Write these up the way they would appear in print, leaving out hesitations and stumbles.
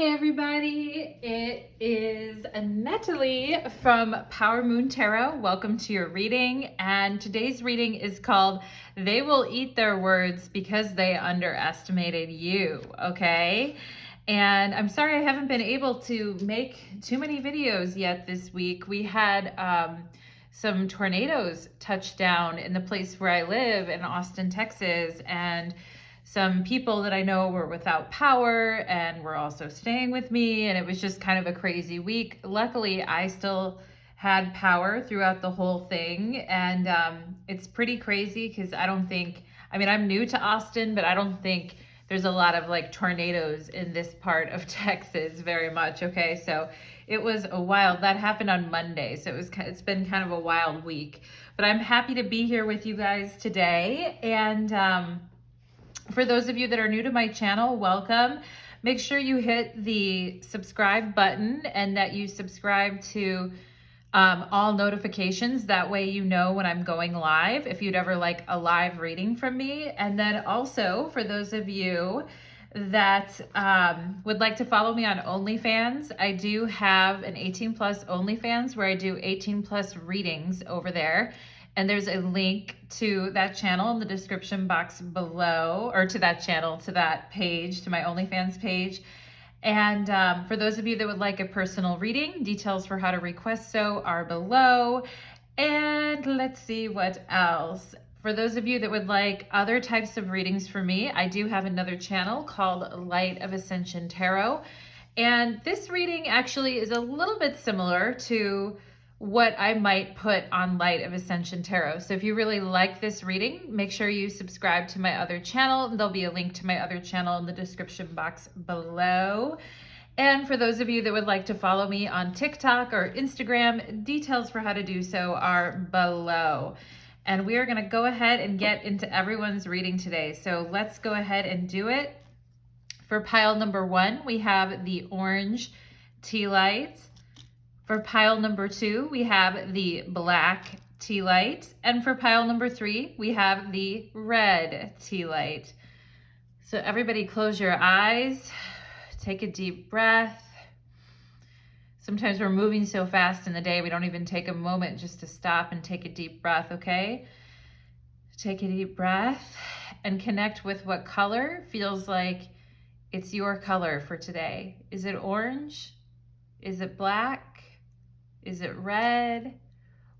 Hey everybody, it is Natalie from Power Moon Tarot. Welcome to your reading, and today's reading is called They Will Eat Their Words Because They Underestimated You, okay? And I'm sorry I haven't been able to make too many videos yet this week. We had some tornadoes touch down in the place where I live in Austin, Texas, and some people that I know were without power and were also staying with me, and it was just kind of a crazy week. Luckily, I still had power throughout the whole thing, and it's pretty crazy because I'm new to Austin, but I don't think there's a lot of like tornadoes in this part of Texas very much, okay? So it was that happened on Monday, so it's been kind of a wild week. But I'm happy to be here with you guys today, and for those of you that are new to my channel, welcome. Make sure you hit the subscribe button and that you subscribe to all notifications. That way you know when I'm going live, if you'd ever like a live reading from me. And then also for those of you that would like to follow me on OnlyFans, I do have an 18 plus OnlyFans where I do 18 plus readings over there. And there's a link to that channel in the description box below, or to that page, to my OnlyFans page. And for those of you that would like a personal reading, details for how to request so are below. And let's see what else. For those of you that would like other types of readings for me, I do have another channel called Light of Ascension Tarot. And this reading actually is a little bit similar to what I might put on Light of Ascension Tarot. So if you really like this reading, make sure you subscribe to my other channel. There'll be a link to my other channel in the description box below. And for those of you that would like to follow me on TikTok or Instagram, details for how to do so are below. And we are gonna go ahead and get into everyone's reading today. So let's go ahead and do it. For pile number 1, we have the orange tea light. For pile number 2, we have the black tea light. And for pile number 3, we have the red tea light. So everybody close your eyes, take a deep breath. Sometimes we're moving so fast in the day, we don't even take a moment just to stop and take a deep breath, okay? Take a deep breath and connect with what color feels like it's your color for today. Is it orange? Is it black? Is it red?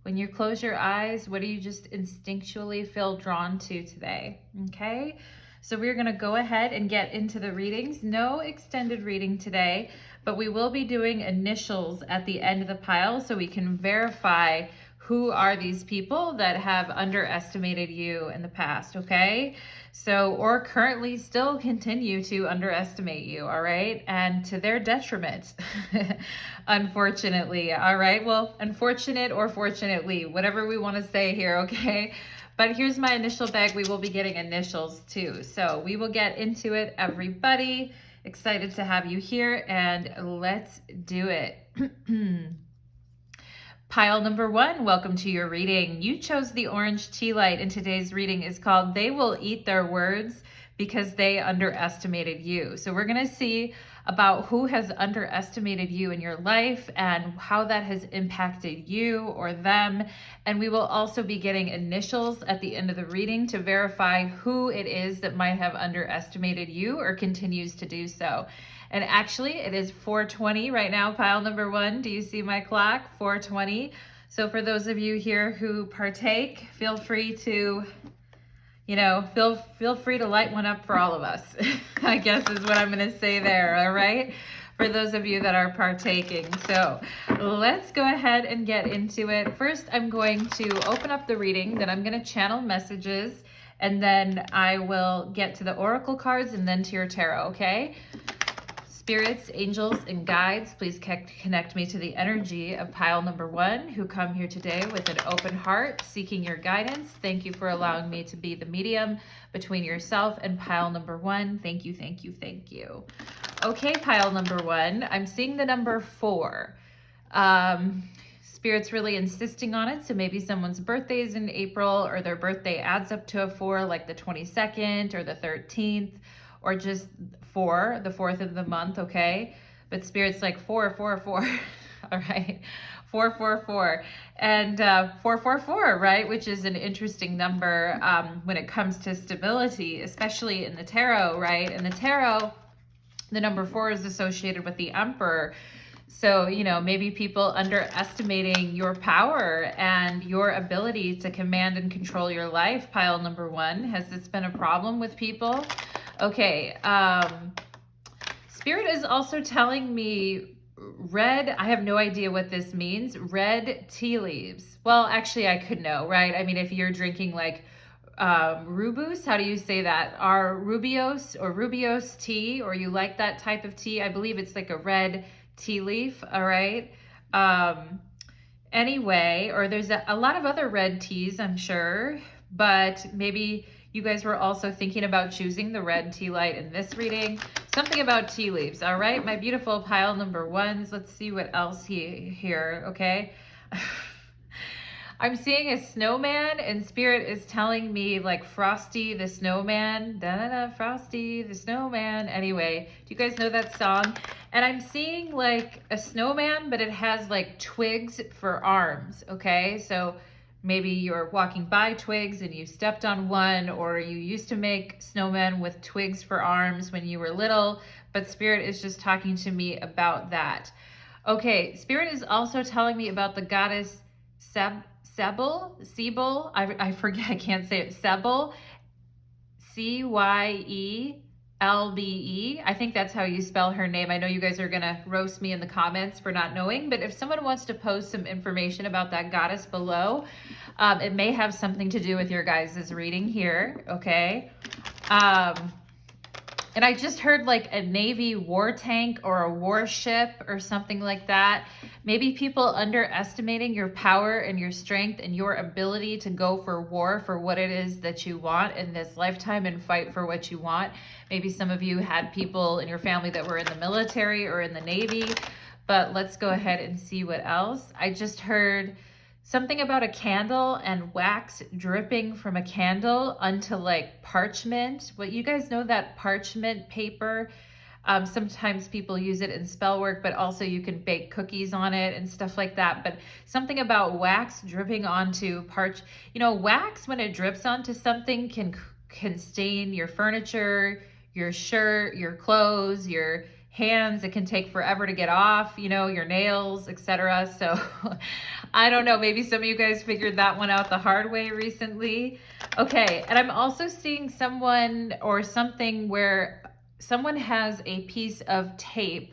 When you close your eyes, what do you just instinctually feel drawn to today? Okay, so we're gonna go ahead and get into the readings. No extended reading today, but we will be doing initials at the end of the pile so we can verify who are these people that have underestimated you in the past, okay? So, or currently still continue to underestimate you, all right? And to their detriment, unfortunately, all right? Well, unfortunate or fortunately, whatever we want to say here, okay? But here's my initial bag. We will be getting initials too. So we will get into it, everybody. Excited to have you here, and let's do it. Pile number 1, welcome to your reading. You chose the orange tea light, and today's reading is called They Will Eat Their Words Because They Underestimated You. So we're gonna see about who has underestimated you in your life and how that has impacted you or them. And we will also be getting initials at the end of the reading to verify who it is that might have underestimated you or continues to do so. And actually, it is 4:20 right now, pile number 1. Do you see my clock? 4:20. So for those of you here who partake, feel free to, feel free to light one up for all of us, I guess is what I'm gonna say there, all right? For those of you that are partaking. So let's go ahead and get into it. First, I'm going to open up the reading, then I'm gonna channel messages, and then I will get to the oracle cards and then to your tarot, okay? Spirits, angels, and guides, please connect me to the energy of pile number 1 who come here today with an open heart, seeking your guidance. Thank you for allowing me to be the medium between yourself and pile number 1. Thank you, thank you, thank you. Okay, pile number 1, I'm seeing the number 4. Spirit's really insisting on it, so maybe someone's birthday is in April, or their birthday adds up to a 4, like the 22nd or the 13th, or just 4, the 4th of the month, okay? but Spirit's like 444. All right, 444 and 444, right? Which is an interesting number when it comes to stability, especially in the tarot, right? In the tarot, the number 4 is associated with the Emperor. So, you know, maybe people underestimating your power and your ability to command and control your life. Pile number 1. Has this been a problem with people? Okay. Spirit is also telling me red. I have no idea what this means. Red tea leaves. Well, actually, I could know, right? I mean, if you're drinking like rubus, how do you say that? Rubios tea, or you like that type of tea? I believe it's like a red tea leaf, all right? Anyway, or there's a lot of other red teas, I'm sure, but maybe you guys were also thinking about choosing the red tea light in this reading. Something about tea leaves, all right? My beautiful pile number 1s. Let's see what else here, okay? I'm seeing a snowman, and Spirit is telling me like Frosty the Snowman. Da-da-da, Frosty the Snowman. Anyway, do you guys know that song? And I'm seeing like a snowman, but it has like twigs for arms, okay? So maybe you're walking by twigs and you stepped on one, or you used to make snowmen with twigs for arms when you were little, but Spirit is just talking to me about that. Okay, Spirit is also telling me about the goddess Sebel, I forget, I can't say it, Sebel, Cyelbe. I think that's how you spell her name. I know you guys are gonna roast me in the comments for not knowing, but if someone wants to post some information about that goddess below, it may have something to do with your guys' reading here, okay? And I just heard like a Navy war tank or a warship or something like that. Maybe people underestimating your power and your strength and your ability to go for war for what it is that you want in this lifetime and fight for what you want. Maybe some of you had people in your family that were in the military or in the Navy, but let's go ahead and see what else. I just heard something about a candle and wax dripping from a candle onto like parchment. Well, you guys know that parchment paper? Sometimes people use it in spell work, but also you can bake cookies on it and stuff like that. But something about wax dripping onto you know, wax when it drips onto something can stain your furniture, your shirt, your clothes, your hands. It can take forever to get off, you know, your nails, etc. So I don't know, maybe some of you guys figured that one out the hard way recently. Okay, and I'm also seeing someone or something where someone has a piece of tape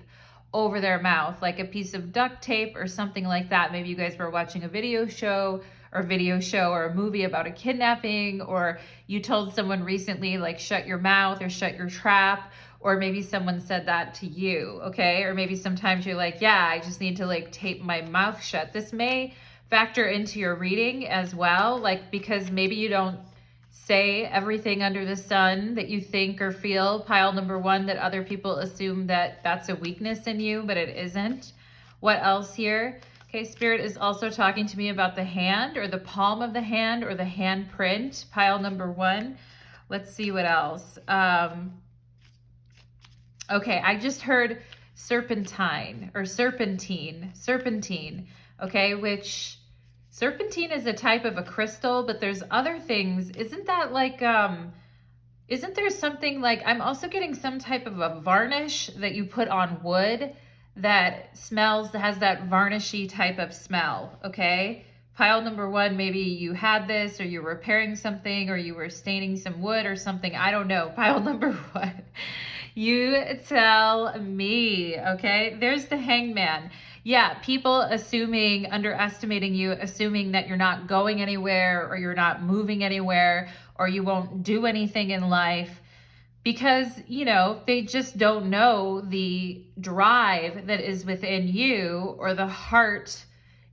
over their mouth, like a piece of duct tape or something like that. Maybe you guys were watching a video show or a movie about a kidnapping, or you told someone recently like shut your mouth or shut your trap, or maybe someone said that to you, okay? Or maybe sometimes you're like, yeah, I just need to like tape my mouth shut. This may factor into your reading as well, like because maybe you don't say everything under the sun that you think or feel, pile number 1, that other people assume that that's a weakness in you, but it isn't. What else here? Okay, Spirit is also talking to me about the hand or the palm of the hand or the hand print, pile number 1. Let's see what else. Okay, I just heard serpentine or serpentine, okay, which serpentine is a type of a crystal, but there's other things. Isn't that like, isn't there something like, I'm also getting some type of a varnish that you put on wood that has that varnishy type of smell, okay? Pile number 1, maybe you had this, or you're repairing something, or you were staining some wood or something. I don't know. Pile number 1. You tell me, okay? There's the Hangman. Yeah, people underestimating you, assuming that you're not going anywhere, or you're not moving anywhere, or you won't do anything in life, because, you know, they just don't know the drive that is within you, or the heart,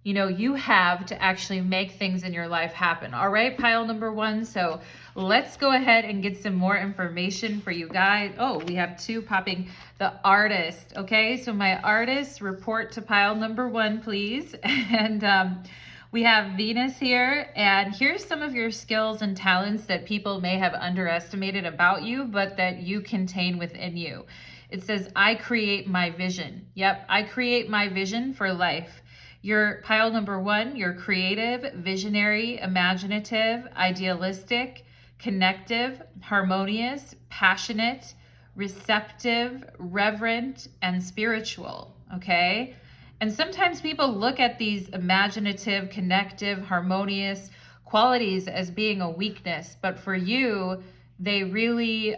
you know, you have to actually make things in your life happen. All right, pile number 1. So let's go ahead and get some more information for you guys. Oh, we have 2 popping. The Artist. Okay, so my Artist, report to pile number 1, please. And we have Venus here, and here's some of your skills and talents that people may have underestimated about you, but that you contain within you. It says, I create my vision. Yep, I create my vision for life. You're pile number 1, you're creative, visionary, imaginative, idealistic, connective, harmonious, passionate, receptive, reverent, and spiritual, okay? And sometimes people look at these imaginative, connective, harmonious qualities as being a weakness, but for you, they really,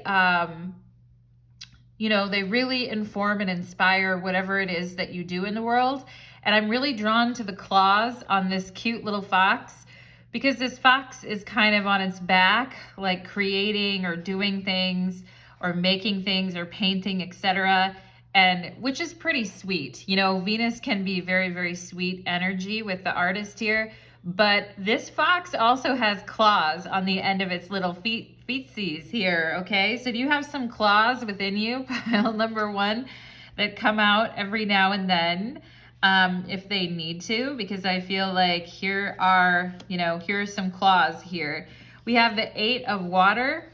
they really inform and inspire whatever it is that you do in the world. And I'm really drawn to the claws on this cute little fox, because this fox is kind of on its back, like creating or doing things or making things or painting, etc. And which is pretty sweet. Venus can be very, very sweet energy with the artist here. But this fox also has claws on the end of its little feetsies here, okay? So do you have some claws within you, pile number 1, that come out every now and then if they need to? Because I feel like here are some claws here. We have the 8 of water.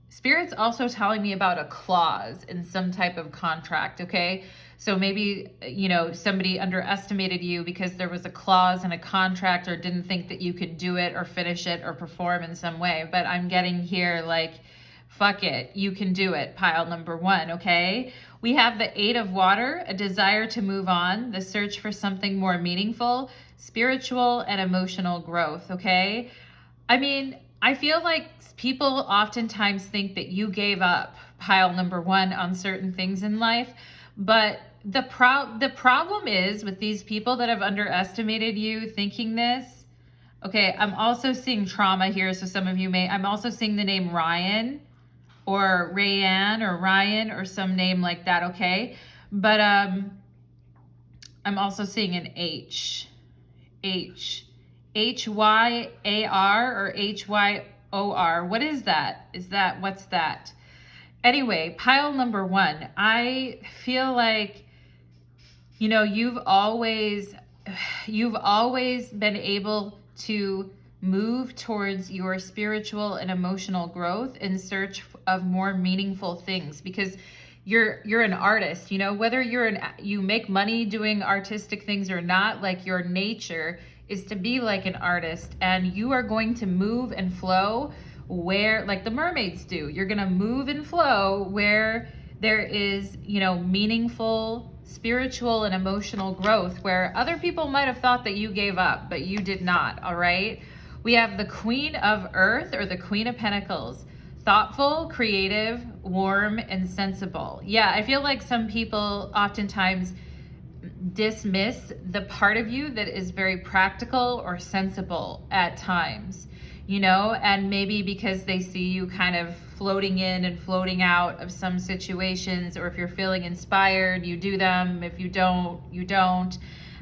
Spirit's also telling me about a clause in some type of contract, okay? So maybe, somebody underestimated you because there was a clause in a contract or didn't think that you could do it or finish it or perform in some way. But I'm getting here like, fuck it, you can do it, pile number 1, okay? We have the 8 of water, a desire to move on, the search for something more meaningful, spiritual and emotional growth, okay? I mean, I feel like people oftentimes think that you gave up, pile number 1, on certain things in life, but the problem is with these people that have underestimated you thinking this. Okay, I'm also seeing trauma here, so some of you I'm also seeing the name Ryan or Rayanne or Ryan or some name like that, okay? But I'm also seeing an H-Y-A-R or H-Y-O-R. What is that? What's that? Anyway, pile number 1, I feel like, you've always been able to move towards your spiritual and emotional growth in search of more meaningful things, because you're an artist, whether you make money doing artistic things or not, like your nature is to be like an artist, and you are going to move and flow where, like the mermaids do, you're going to move and flow where there is, meaningful spiritual and emotional growth, where other people might have thought that you gave up, but you did not, all right? We have the Queen of Earth or the Queen of Pentacles. Thoughtful, creative, warm, and sensible. Yeah, I feel like some people oftentimes dismiss the part of you that is very practical or sensible at times, and maybe because they see you kind of floating in and floating out of some situations, or if you're feeling inspired, you do them. If you don't, you don't.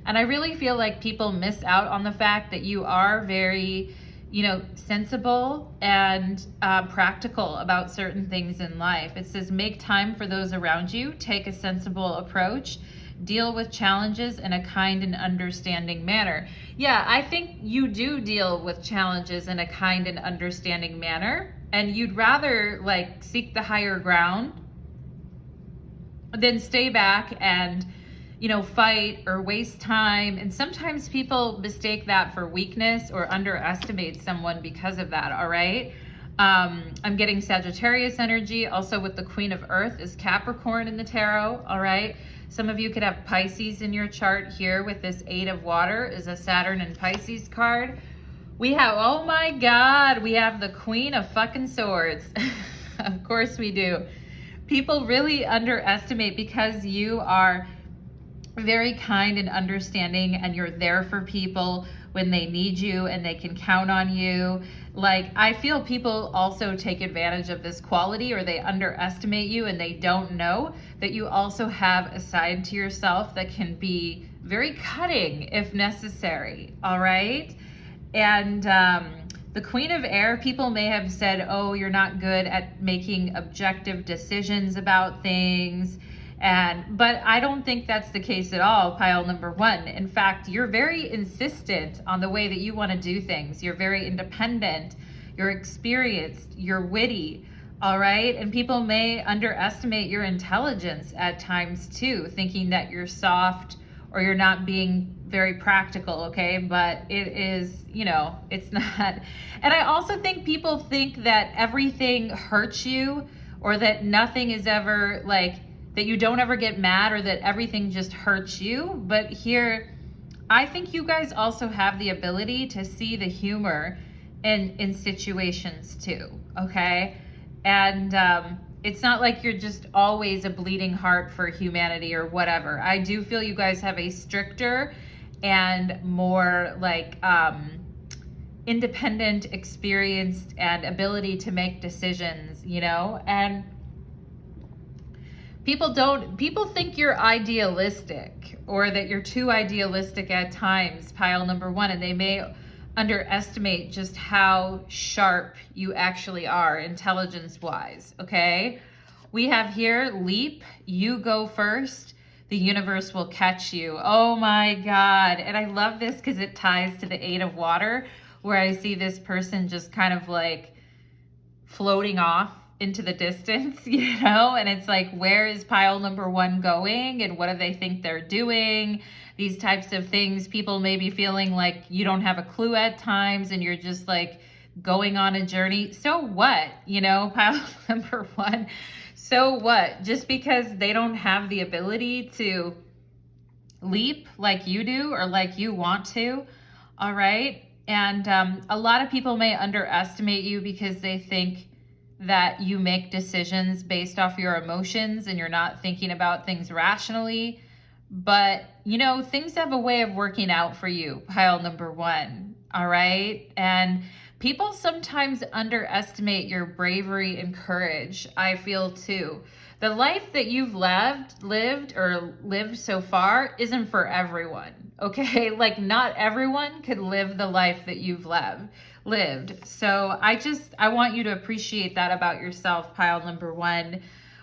And I really feel like people miss out on the fact that you are very, sensible and practical about certain things in life. It says, make time for those around you, take a sensible approach, deal with challenges in a kind and understanding manner. Yeah, I think you do deal with challenges in a kind and understanding manner, and you'd rather seek the higher ground than stay back and fight or waste time. And sometimes people mistake that for weakness or underestimate someone because of that, all right? I'm getting Sagittarius energy. Also with the Queen of Earth is Capricorn in the tarot, all right? Some of you could have Pisces in your chart here with this 8 of water is a Saturn and Pisces card. We have, oh my God, we have the Queen of fucking Swords. Of course we do. People really underestimate, because you are very kind and understanding, and you're there for people when they need you and they can count on you. I feel people also take advantage of this quality, or they underestimate you and they don't know that you also have a side to yourself that can be very cutting if necessary, all right? And the Queen of Air, people may have said, oh, you're not good at making objective decisions about things. But I don't think that's the case at all, pile number 1. In fact, you're very insistent on the way that you want to do things. You're very independent, you're experienced, you're witty, All right. And people may underestimate your intelligence at times too, thinking that you're soft or you're not being very practical. Okay. But it is, it's not. And I also think people think that everything hurts you, or that nothing is ever like, that you don't ever get mad, or that everything just hurts you. But here, I think you guys also have the ability to see the humor in situations too. Okay. And it's not like you're just always a bleeding heart for humanity or whatever. I do feel you guys have a stricter and more like independent, experienced, and ability to make decisions, and people think you're idealistic, or that you're too idealistic at times, pile number one, and they may underestimate just how sharp you actually are intelligence wise. Okay, we have here leap, you go first, the universe will catch you. Oh my God. And I love this because it ties to the 8 of water, where I see this person just kind of like floating off into the distance, and it's like, where is pile number one going, and what do they think they're doing? These types of things. People may be feeling like you don't have a clue at times, and you're just like going on a journey. So what, pile number one, so what? Just because they don't have the ability to leap like you do, or like you want to. All right. And a lot of people may underestimate you because they think that you make decisions based off your emotions and you're not thinking about things rationally. But, things have a way of working out for you, pile number one. All right. And people sometimes underestimate your bravery and courage, I feel too. The life that you've lived so far isn't for everyone. Okay. Like, not everyone could live the life that you've lived. So I want you to appreciate that about yourself, pile number one.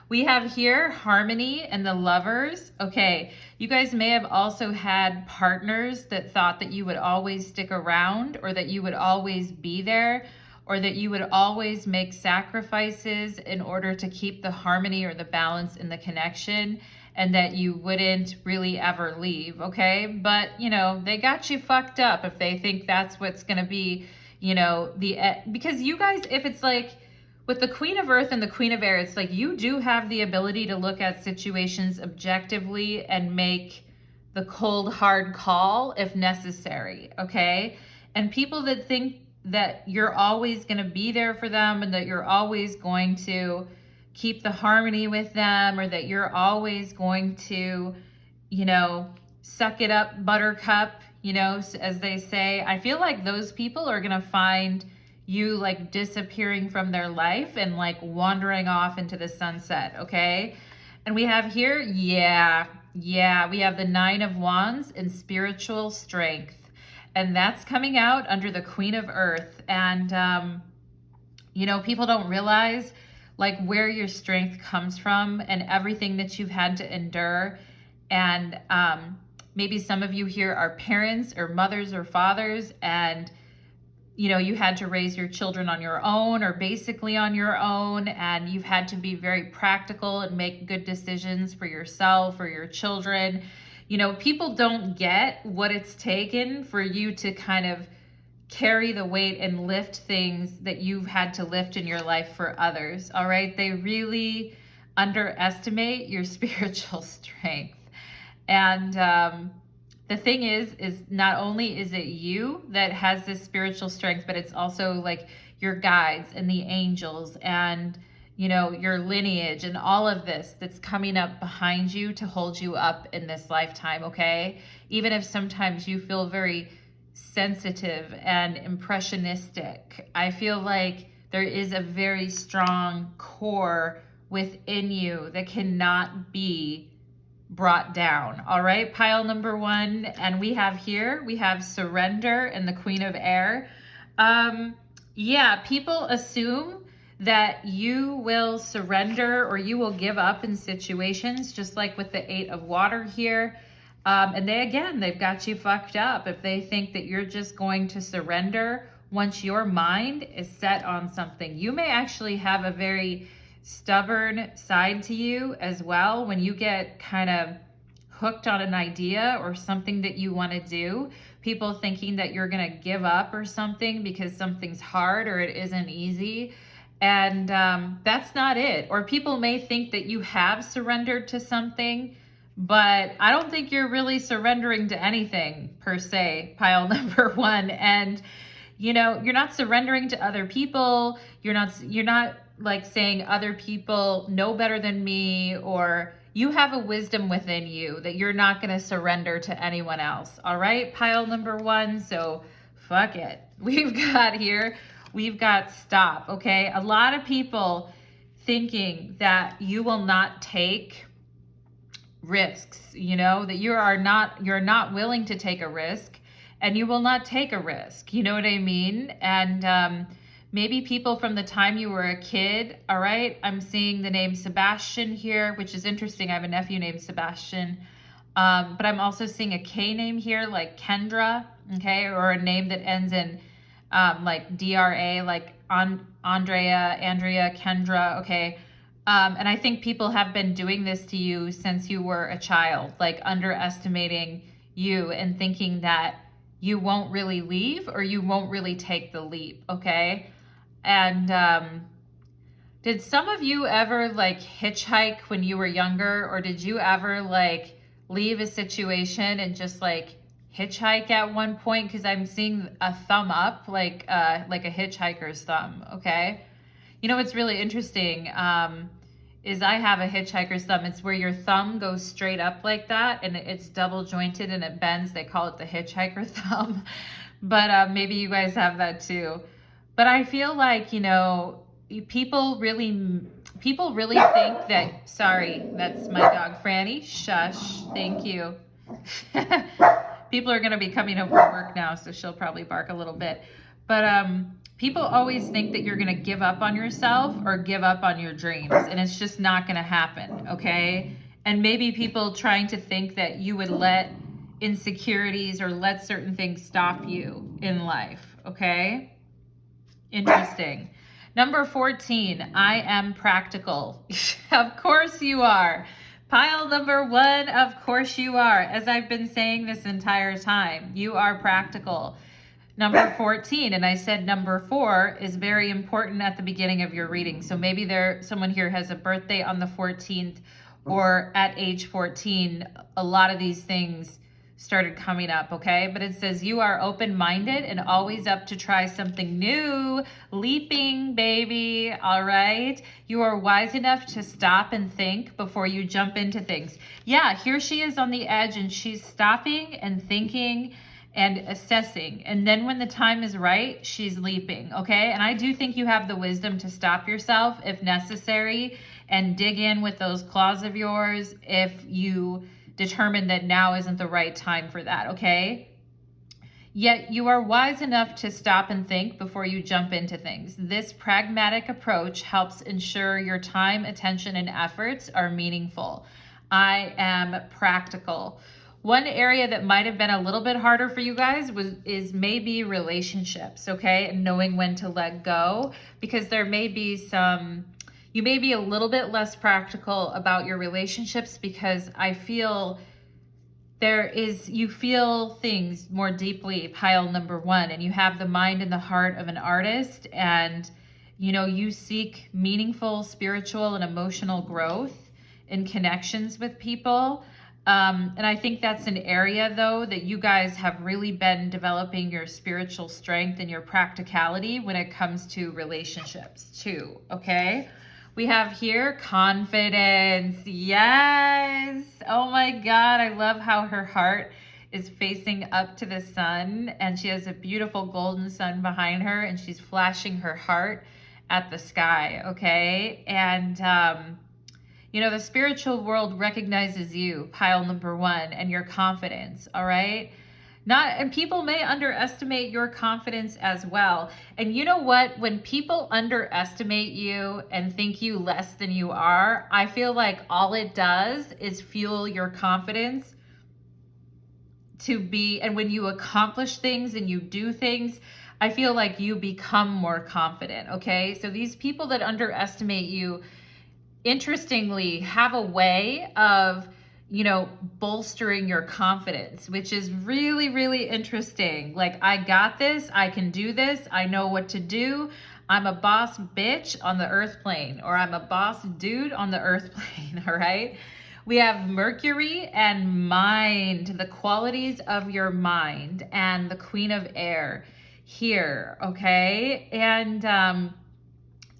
We have here harmony and the lovers. Okay, you guys may have also had partners that thought that you would always stick around, or that you would always be there, or that you would always make sacrifices in order to keep the harmony or the balance in the connection, and that you wouldn't really ever leave. Okay, but they got you fucked up if they think that's what's going to be because you guys, if it's like with the Queen of Earth and the Queen of Air, it's like you do have the ability to look at situations objectively and make the cold, hard call if necessary. Okay. And people that think that you're always going to be there for them, and that you're always going to keep the harmony with them, or that you're always going to, suck it up, buttercup, as they say, I feel like those people are going to find you like disappearing from their life and like wandering off into the sunset. Okay. And we have here, we have the 9 of Wands and spiritual strength. And that's coming out under the Queen of Earth. And, people don't realize like where your strength comes from and everything that you've had to endure. And, maybe some of you here are parents or mothers or fathers, and you had to raise your children on your own, or basically on your own, and you've had to be very practical and make good decisions for yourself or your children. People don't get what it's taken for you to kind of carry the weight and lift things that you've had to lift in your life for others. All right. They really underestimate your spiritual strength. And the thing is not only is it you that has this spiritual strength, but it's also like your guides and the angels and, your lineage and all of this that's coming up behind you to hold you up in this lifetime. Okay. Even if sometimes you feel very sensitive and impressionistic, I feel like there is a very strong core within you that cannot be brought down. All right, pile number one. And we have surrender and the Queen of Air. People assume that you will surrender or you will give up in situations, just like with the 8 of water here. And they've got you fucked up if they think that you're just going to surrender once your mind is set on something. You may actually have a very stubborn side to you as well. When you get kind of hooked on an idea or something that you want to do, people thinking that you're going to give up or something because something's hard or it isn't easy. And that's not it. Or people may think that you have surrendered to something, but I don't think you're really surrendering to anything per se, pile number one. And you know, you're not surrendering to other people. You're not like saying other people know better than me, or you have a wisdom within you that you're not going to surrender to anyone else. All right, pile number one. So fuck it. We've got stop. Okay. A lot of people thinking that you will not take risks, you know, that you're not willing to take a risk, and you will not take a risk. You know what I mean? And maybe people from the time you were a kid, all right? I'm seeing the name Sebastian here, which is interesting. I have a nephew named Sebastian. But I'm also seeing a K name here, like Kendra, okay? Or a name that ends in like DRA, like Andrea, Kendra, okay? And I think people have been doing this to you since you were a child, like underestimating you and thinking that you won't really leave or you won't really take the leap, okay? And did some of you ever like hitchhike when you were younger, or did you ever like leave a situation and just like hitchhike at one point? Because I'm seeing a thumb up, like a hitchhiker's thumb, okay? You know what's really interesting is I have a hitchhiker's thumb. It's where your thumb goes straight up like that, and it's double jointed and it bends. They call it the hitchhiker thumb. But maybe you guys have that too. But I feel like, you know, people really think that, sorry, that's my dog Franny. Shush, thank you. People are going to be coming home from work now, so she'll probably bark a little bit. But people always think that you're going to give up on yourself or give up on your dreams, and it's just not going to happen, okay? And maybe people trying to think that you would let insecurities or let certain things stop you in life, okay? Interesting. Number 14, I am practical. Of course you are. Pile number one, of course you are. As I've been saying this entire time, you are practical. Number 14, and I said number 4 is very important at the beginning of your reading. So maybe someone here has a birthday on the 14th, or at age 14, a lot of these things started coming up, okay? But it says you are open-minded and always up to try something new, leaping, baby, all right? You are wise enough to stop and think before you jump into things. Yeah, here she is on the edge, and she's stopping and thinking and assessing. And then when the time is right, she's leaping, okay? And I do think you have the wisdom to stop yourself if necessary and dig in with those claws of yours if you determine that now isn't the right time for that, okay? Yet you are wise enough to stop and think before you jump into things. This pragmatic approach helps ensure your time, attention, and efforts are meaningful. I am practical. One area that might have been a little bit harder for you guys is maybe relationships, okay? And knowing when to let go, because there may be you may be a little bit less practical about your relationships, because I feel you feel things more deeply, pile number one, and you have the mind and the heart of an artist, and you know, you seek meaningful spiritual and emotional growth in connections with people. And I think that's an area, though, that you guys have really been developing your spiritual strength and your practicality when it comes to relationships too, okay? We have here confidence. Yes. Oh my God. I love how her heart is facing up to the sun, and she has a beautiful golden sun behind her, and she's flashing her heart at the sky, okay? And, you know, the spiritual world recognizes you, pile number one, and your confidence, all right? And people may underestimate your confidence as well. And you know what? When people underestimate you and think you less than you are, I feel like all it does is fuel your confidence and when you accomplish things and you do things, I feel like you become more confident, okay? So these people that underestimate you, interestingly, have a way of, you know, bolstering your confidence, which is really, really interesting. Like, I got this, I can do this, I know what to do. I'm a boss bitch on the earth plane, or I'm a boss dude on the earth plane, all right? We have Mercury and mind, the qualities of your mind, and the Queen of Air here, okay? And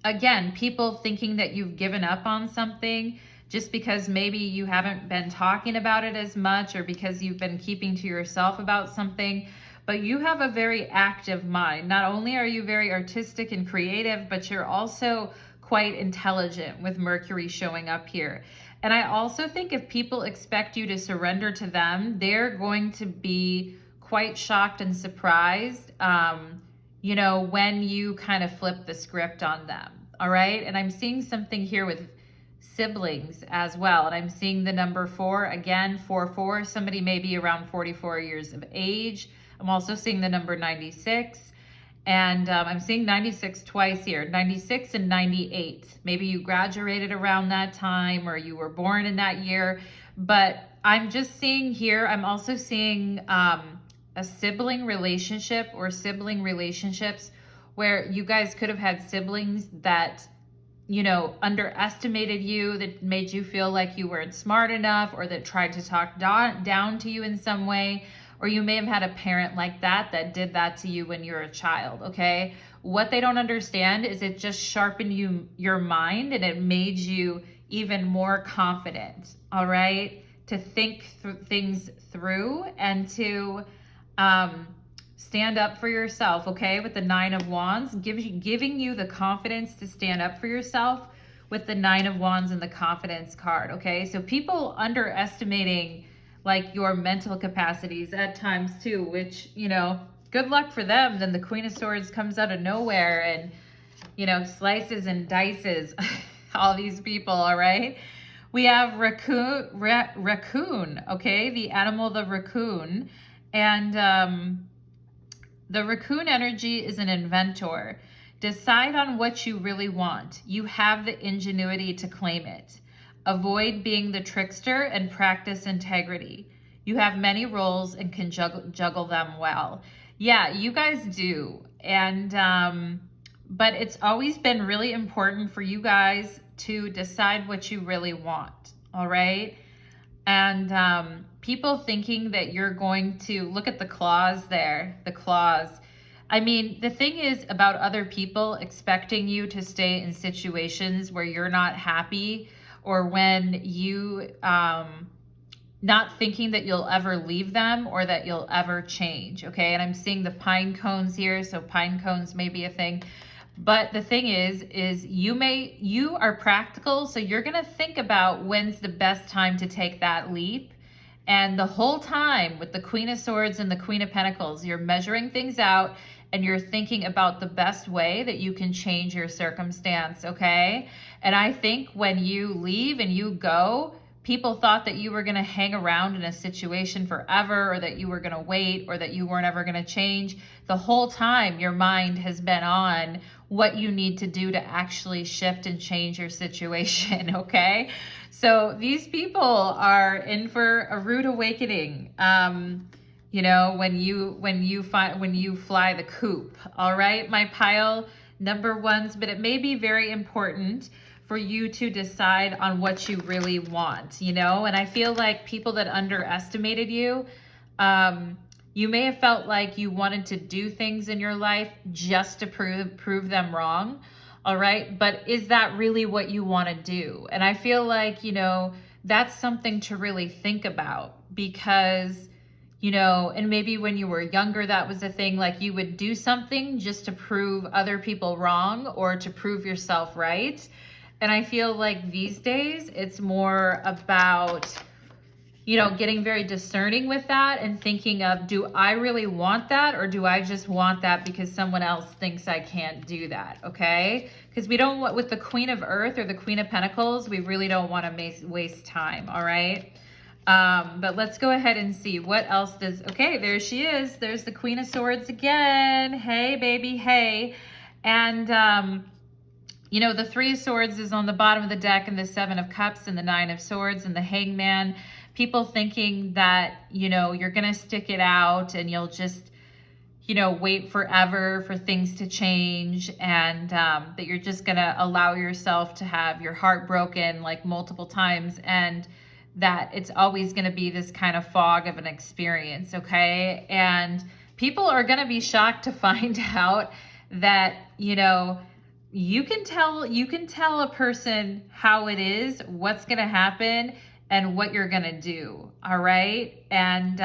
again, people thinking that you've given up on something just because maybe you haven't been talking about it as much, or because you've been keeping to yourself about something. But you have a very active mind. Not only are you very artistic and creative, but you're also quite intelligent with Mercury showing up here. And I also think if people expect you to surrender to them, they're going to be quite shocked and surprised, you know, when you kind of flip the script on them. All right. And I'm seeing something here with siblings as well. And I'm seeing the number 4, again, 4. Somebody may be around 44 years of age. I'm also seeing the number 96. And I'm seeing 96 twice here, 96 and 98. Maybe you graduated around that time, or you were born in that year. But I'm just seeing here, I'm also seeing a sibling relationship, or sibling relationships where you guys could have had siblings that, you know, underestimated you, that made you feel like you weren't smart enough, or that tried to talk down to you in some way. Or you may have had a parent like that that did that to you when you were a child, okay? What they don't understand is it just sharpened your mind, and it made you even more confident, all right? To think things through, and to stand up for yourself, okay? With the 9 of Wands, giving you the confidence to stand up for yourself with the 9 of Wands and the confidence card, okay? So people underestimating like your mental capacities at times too, which, you know, good luck for them. Then the Queen of Swords comes out of nowhere and, you know, slices and dices all these people, all right? We have raccoon, okay? The animal, the raccoon. And the raccoon energy is an inventor. Decide on what you really want. You have the ingenuity to claim it. Avoid being the trickster and practice integrity. You have many roles and can juggle them well. Yeah, you guys do. And but it's always been really important for you guys to decide what you really want, all right? And people thinking that you're going to, look at the claws there, the claws. I mean, the thing is about other people expecting you to stay in situations where you're not happy, or when you, not thinking that you'll ever leave them, or that you'll ever change, okay? And I'm seeing the pine cones here, so pine cones may be a thing. But the thing is you are practical, so you're gonna think about when's the best time to take that leap. And the whole time with the Queen of Swords and the Queen of Pentacles, you're measuring things out, and you're thinking about the best way that you can change your circumstance, okay? And I think when you leave and you go, people thought that you were going to hang around in a situation forever, or that you were going to wait, or that you weren't ever going to change. The whole time your mind has been on what you need to do to actually shift and change your situation, okay? So these people are in for a rude awakening. You know, when you fly the coop, all right, my pile number ones. But it may be very important for you to decide on what you really want, you know. And I feel like people that underestimated you, you may have felt like you wanted to do things in your life just to prove them wrong, all right? But is that really what you want to do? And I feel like, you know, that's something to really think about, because, you know, and maybe when you were younger, that was a thing, like you would do something just to prove other people wrong, or to prove yourself right. And I feel like these days it's more about, you know, getting very discerning with that, and thinking of, do I really want that, or do I just want that because someone else thinks I can't do that, okay? Because we don't want, with the Queen of Earth or the Queen of Pentacles, we really don't want to waste time, all right? But let's go ahead and see what else does. Okay, there she is. There's the Queen of Swords again. Hey, baby, hey. And, you know, the Three of Swords is on the bottom of the deck, and the Seven of Cups, and the Nine of Swords, and the Hangman. People thinking that, you know, you're going to stick it out and you'll just, you know, wait forever for things to change, and that you're just going to allow yourself to have your heart broken like multiple times, and that it's always going to be this kind of fog of an experience, okay? And people are going to be shocked to find out that, you know, you can tell a person how it is, what's going to happen, and what you're going to do, all right? And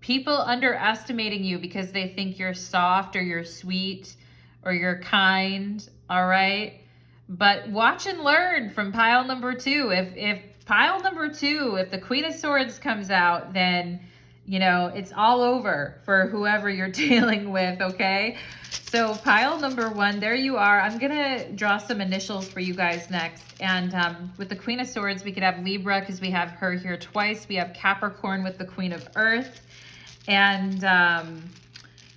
people underestimating you because they think you're soft or you're sweet or you're kind, all right? But watch and learn from pile number two. If pile number two, if the Queen of Swords comes out, then, you know, it's all over for whoever you're dealing with, okay? So pile number one, there you are. I'm going to draw some initials for you guys next. And with the Queen of Swords, we could have Libra because we have her here twice. We have Capricorn with the Queen of Earth. And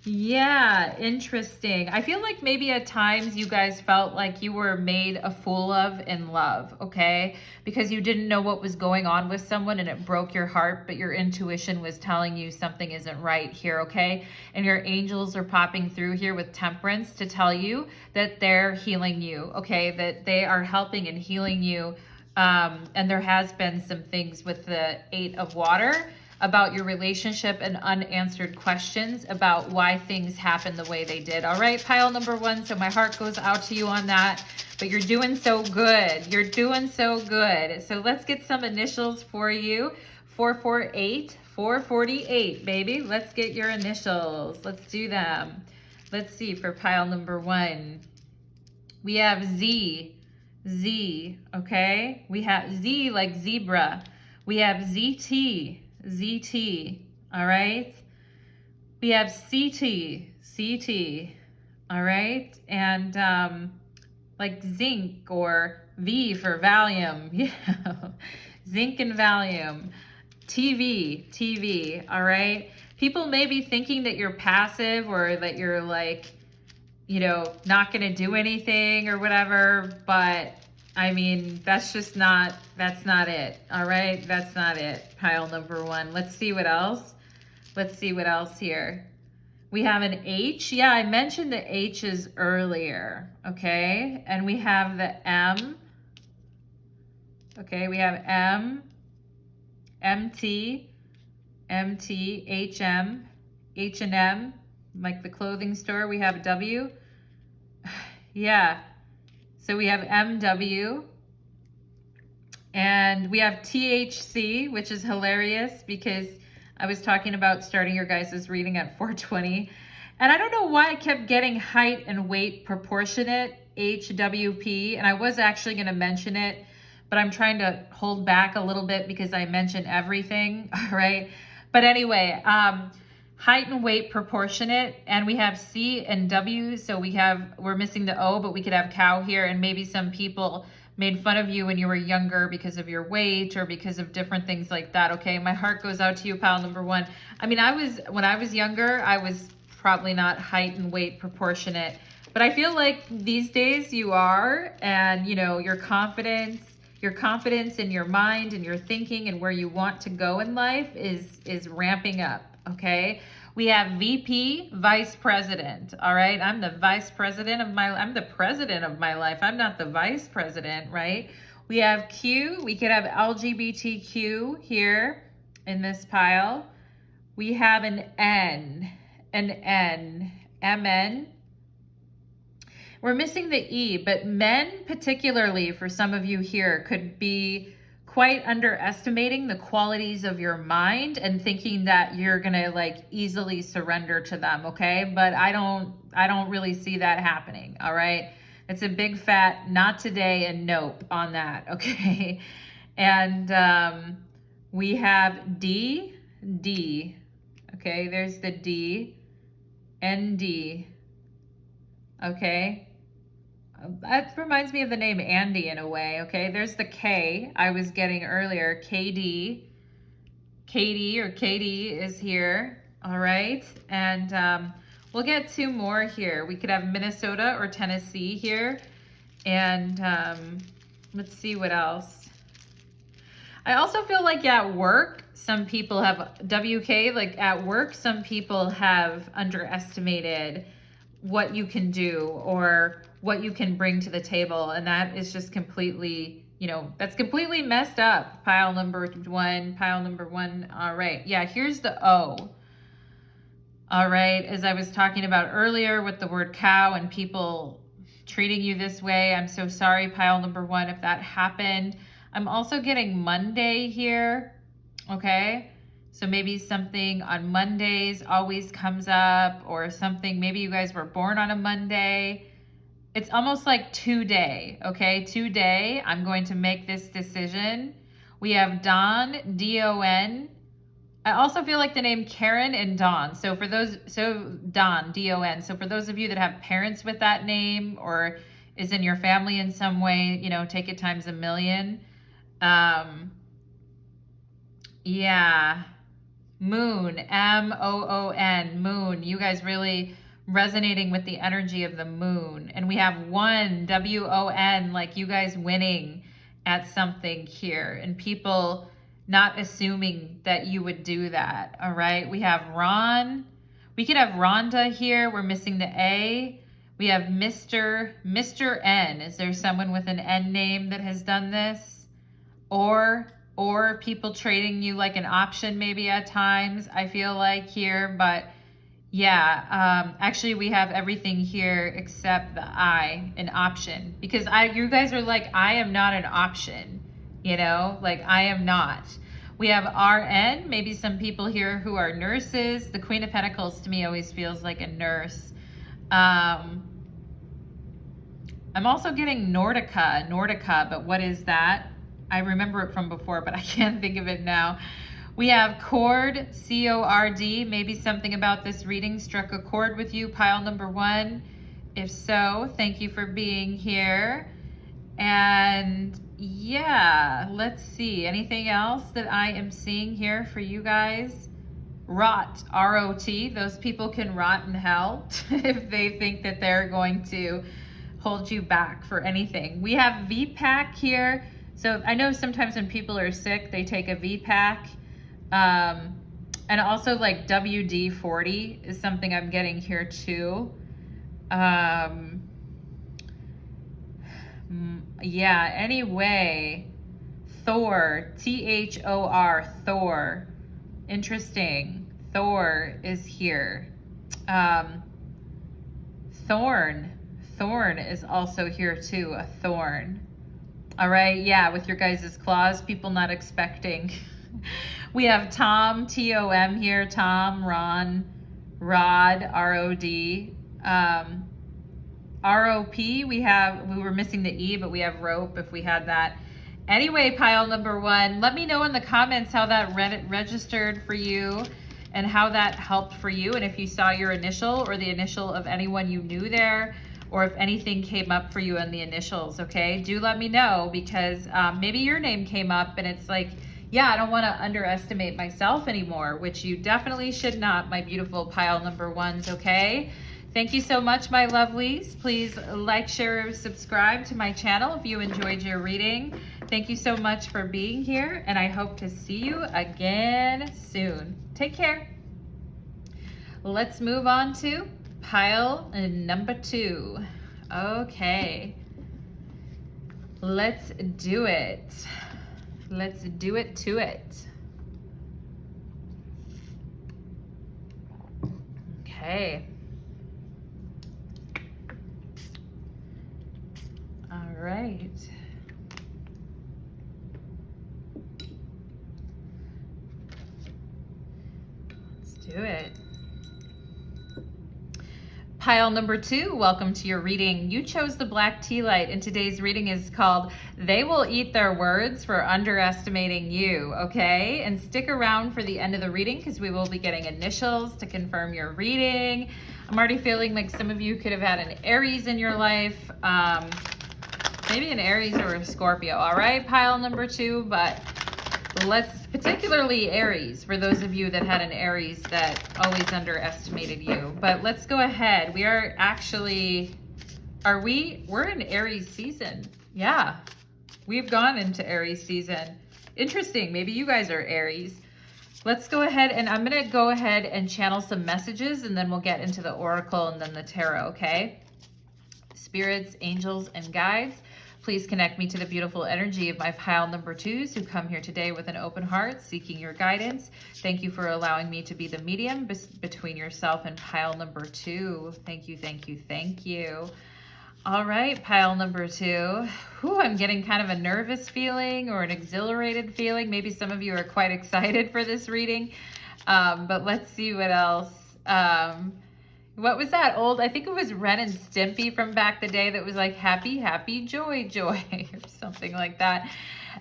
yeah, interesting. I feel like maybe at times you guys felt like you were made a fool of in love, okay? Because you didn't know what was going on with someone and it broke your heart, but your intuition was telling you something isn't right here, okay? And your angels are popping through here with Temperance to tell you that they're healing you, okay? That they are helping and healing you. And there has been some things with the Eight of Water about your relationship and unanswered questions about why things happened the way they did. All right, pile number one. So my heart goes out to you on that, but you're doing so good. You're doing so good. So let's get some initials for you. 448, 448, baby. Let's get your initials. Let's do them. Let's see for pile number one. We have Z, okay? We have Z like zebra. We have ZT, all right? We have CT, all right? And like zinc or V for Valium, yeah. Zinc and Valium. TV, all right? People may be thinking that you're passive or that you're like, you know, not gonna do anything or whatever, but I mean, that's not it, all right? That's not it, pile number one. Let's see what else. Let's see what else here. We have an H. Yeah, I mentioned the H's earlier, okay? And we have the M. Okay, we have M, MT, HM, H&M, like the clothing store. We have W. Yeah. So we have MW, and we have THC, which is hilarious because I was talking about starting your guys' reading at 420. And I don't know why I kept getting height and weight proportionate, HWP, and I was actually going to mention it, but I'm trying to hold back a little bit because I mention everything, all right? But anyway, height and weight proportionate, and we have C and W, so we're missing the O, but we could have cow here, and maybe some people made fun of you when you were younger because of your weight or because of different things like that, okay? My heart goes out to you, pile number one. I mean, when I was younger, I was probably not height and weight proportionate, but I feel like these days you are, and you know, your confidence in your mind and your thinking and where you want to go in life is ramping up. Okay, we have VP, Vice President. All right, I'm the president of my life. I'm not the vice president, right? We have Q. We could have LGBTQ here in this pile. We have an N, MN. We're missing the E, but men particularly, for some of you here, could be quite underestimating the qualities of your mind and thinking that you're gonna like easily surrender to them, okay? But I don't really see that happening, all right? It's a big fat not today and nope on that, okay? And we have D, okay? There's the D, ND, okay? That reminds me of the name Andy in a way, okay? There's the K I was getting earlier, KD, Katie is here. All right. And we'll get two more here. We could have Minnesota or Tennessee here. And let's see what else. I also feel like at work, some people have, WK, like at work, some people have underestimated what you can do or what you can bring to the table. And that is just completely, you know, that's completely messed up. Pile number one. All right. Yeah, here's the O. All right. As I was talking about earlier with the word cow and people treating you this way, I'm so sorry, pile number one, if that happened. I'm also getting Monday here, okay? So maybe something on Mondays always comes up, or something, maybe you guys were born on a Monday. It's almost like today, okay? Today, I'm going to make this decision. We have Don, D-O-N. I also feel like the name Karen and Dawn. So for those, Dawn, D-O-N. So for those of you that have parents with that name or is in your family in some way, you know, take it times a million. Yeah. Moon, M-O-O-N, moon. You guys really resonating with the energy of the moon. And we have one, W-O-N, like you guys winning at something here. And people not assuming that you would do that, all right? We have Ron. We could have Rhonda here. We're missing the A. We have Mr. N. Is there someone with an N name that has done this? Or people trading you like an option maybe at times, I feel like here. But yeah, actually we have everything here except the I, an option. Because you guys are like, I am not an option, you know, like I am not. We have RN, maybe some people here who are nurses. The Queen of Pentacles to me always feels like a nurse. I'm also getting Nordica, but what is that? I remember it from before, but I can't think of it now. We have Cord, C-O-R-D. Maybe something about this reading struck a chord with you, pile number one. If so, thank you for being here. And yeah, let's see. Anything else that I am seeing here for you guys? Rot, R-O-T. Those people can rot in hell if they think that they're going to hold you back for anything. We have VPAC here. So I know sometimes when people are sick, they take a VPAC. And also like WD-40 is something I'm getting here too. Yeah, anyway, Thor, T-H-O-R, Thor. Interesting. Thor is here. Thorn is also here too, a thorn. All right, yeah, with your guys' claws, people not expecting. We have Tom, T-O-M here, Tom, Ron, Rod, R-O-D. R-O-P, we were missing the E, but we have rope if we had that. Anyway, pile number one, let me know in the comments how that registered for you and how that helped for you, and if you saw your initial or the initial of anyone you knew there, or if anything came up for you in the initials, okay? Do let me know, because maybe your name came up and it's like, yeah, I don't want to underestimate myself anymore, which you definitely should not, my beautiful pile number ones, okay? Thank you so much, my lovelies. Please like, share, subscribe to my channel if you enjoyed your reading. Thank you so much for being here, and I hope to see you again soon. Take care. Let's move on to pile number two. Okay. Let's do it. Let's do it to it. Okay. All right. Let's do it. Pile number two, welcome to your reading. You chose the black tea light, and today's reading is called They Will Eat Their Words for Underestimating You, okay? And stick around for the end of the reading because we will be getting initials to confirm your reading. I'm already feeling like some of you could have had an Aries in your life, maybe an Aries or a Scorpio, all right? Pile number two, but Let's, particularly Aries, for those of you that had an Aries that always underestimated you. But let's go ahead. We are actually, we're in Aries season. Yeah, we've gone into Aries season. Interesting. Maybe you guys are Aries. Let's go ahead, and I'm going to go ahead and channel some messages, and then we'll get into the oracle and then the tarot, okay? Spirits, angels, and guides, please connect me to the beautiful energy of my pile number 2s who come here today with an open heart, seeking your guidance. Thank you for allowing me to be the medium between yourself and pile number 2. Thank you, thank you, thank you. All right, pile number 2. Whew, I'm getting kind of a nervous feeling or an exhilarated feeling. Maybe some of you are quite excited for this reading, but let's see what else. What was that old? I think it was Ren and Stimpy from back the day that was like happy, happy, joy, joy, or something like that.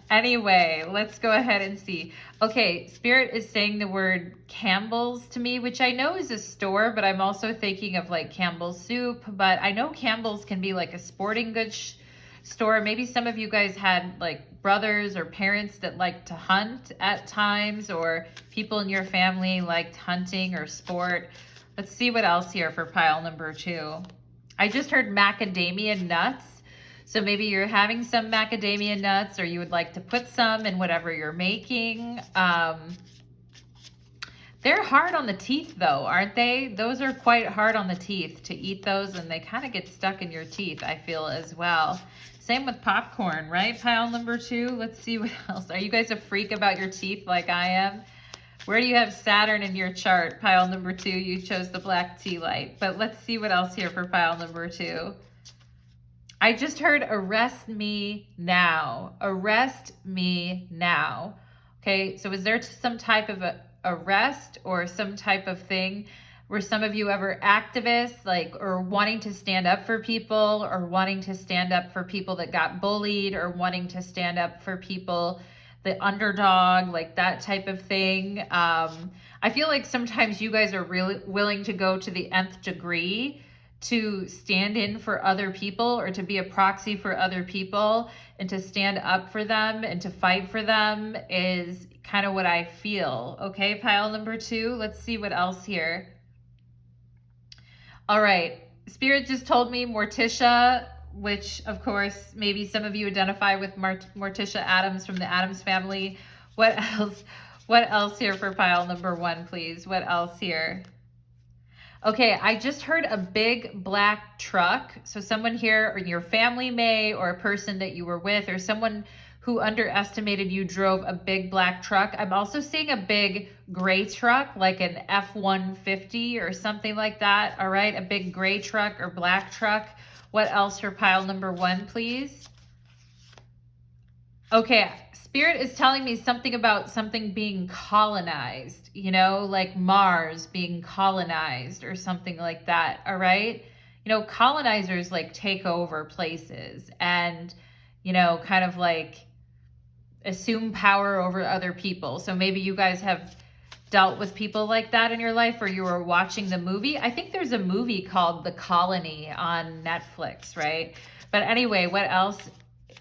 Anyway, let's go ahead and see. Okay, Spirit is saying the word Campbell's to me, which I know is a store, but I'm also thinking of like Campbell's soup. But I know Campbell's can be like a sporting goods store. Maybe some of you guys had like brothers or parents that liked to hunt at times, or people in your family liked hunting or sport. Let's see what else here for pile number 2. I just heard macadamia nuts. So maybe you're having some macadamia nuts, or you would like to put some in whatever you're making. They're hard on the teeth though, aren't they? Those are quite hard on the teeth to eat those, and they kind of get stuck in your teeth, I feel, as well. Same with popcorn, right? Pile number 2. Let's see what else. Are you guys a freak about your teeth like I am? Where do you have Saturn in your chart? Pile number 2, you chose the black tea light. But let's see what else here for pile number 2. I just heard arrest me now. Arrest me now. Okay, so is there some type of a arrest or some type of thing? Were some of you ever activists, like, or wanting to stand up for people, or wanting to stand up for people that got bullied, or wanting to stand up for people, the underdog, like that type of thing? I feel like sometimes you guys are really willing to go to the nth degree to stand in for other people, or to be a proxy for other people, and to stand up for them and to fight for them is kind of what I feel. Okay, pile number 2. Let's see what else here. All right, Spirit just told me Morticia, which of course maybe some of you identify with Morticia Addams from the Addams family. What else? What else here for pile number 1, please? What else here? Okay, I just heard a big black truck. So someone here, or your family may, or a person that you were with, or someone who underestimated you drove a big black truck. I'm also seeing a big gray truck, like an F-150 or something like that. All right, a big gray truck or black truck. What else for pile number 1, please? Okay, Spirit is telling me something about something being colonized, you know, like Mars being colonized or something like that, all right? You know, colonizers like take over places and, you know, kind of like assume power over other people. So maybe you guys have dealt with people like that in your life, or you were watching the movie. I think there's a movie called The Colony on Netflix, right? But anyway, what else?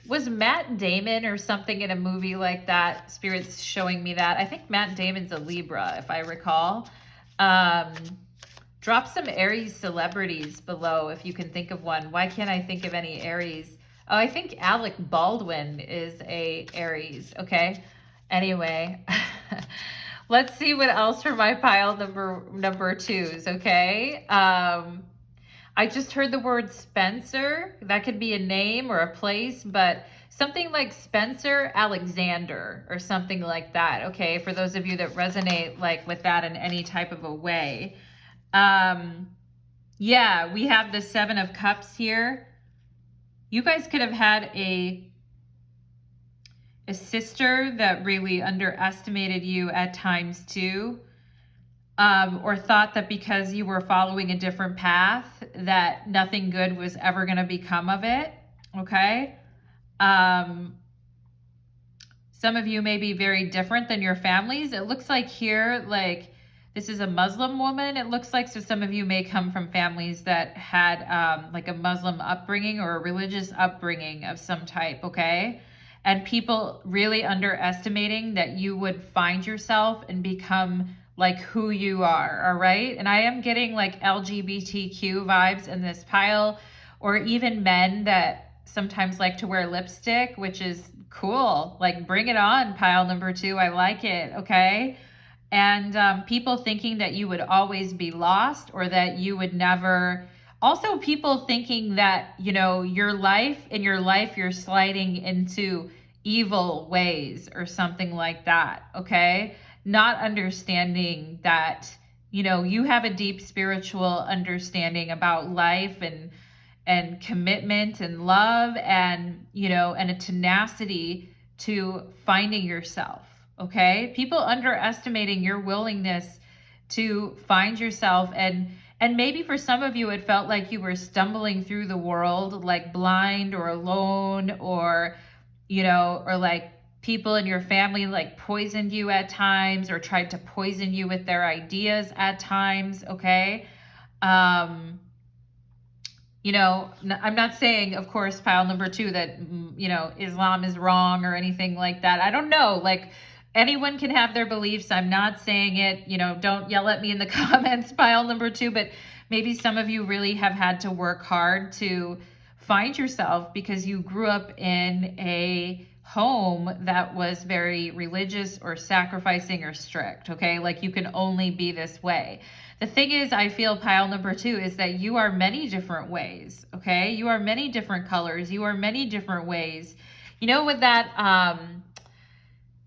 Was Matt Damon or something in a movie like that? Spirit's showing me that. I think Matt Damon's a Libra, if I recall. Drop some Aries celebrities below if you can think of one. Why can't I think of any Aries? Oh, I think Alec Baldwin is a Aries. Okay. Anyway, let's see what else for my pile number 2s. Okay. I just heard the word Spencer. That could be a name or a place, but something like Spencer Alexander or something like that. Okay, for those of you that resonate like with that in any type of a way. Yeah, we have the 7 of Cups here. You guys could have had a sister that really underestimated you at times too. Or thought that because you were following a different path that nothing good was ever going to become of it, okay? Some of you may be very different than your families. It looks like here, like this is a Muslim woman, it looks like. So some of you may come from families that had like a Muslim upbringing or a religious upbringing of some type, okay? and people really underestimating that you would find yourself and become like who you are, all right? And I am getting like LGBTQ vibes in this pile, or even men that sometimes like to wear lipstick, which is cool. Like, bring it on, pile number 2. I like it, okay? And people thinking that you would always be lost, or that you would never. Also, people thinking that, you know, your life, you're sliding into evil ways or something like that, okay? Not understanding that, you know, you have a deep spiritual understanding about life and commitment and love, and, you know, and a tenacity to finding yourself, okay? People underestimating your willingness to find yourself, and maybe for some of you it felt like you were stumbling through the world like blind or alone, or, you know, or like people in your family like poisoned you at times, or tried to poison you with their ideas at times, okay? You know, I'm not saying, of course, pile number 2, that, you know, Islam is wrong or anything like that. I don't know. Like, anyone can have their beliefs. I'm not saying it, you know, don't yell at me in the comments, pile number 2, but maybe some of you really have had to work hard to find yourself because you grew up in a home that was very religious or sacrificing or strict, okay? Like, you can only be this way. The thing is, I feel, pile number 2, is that you are many different ways, okay? You are many different colors. You are many different ways. You know, with that,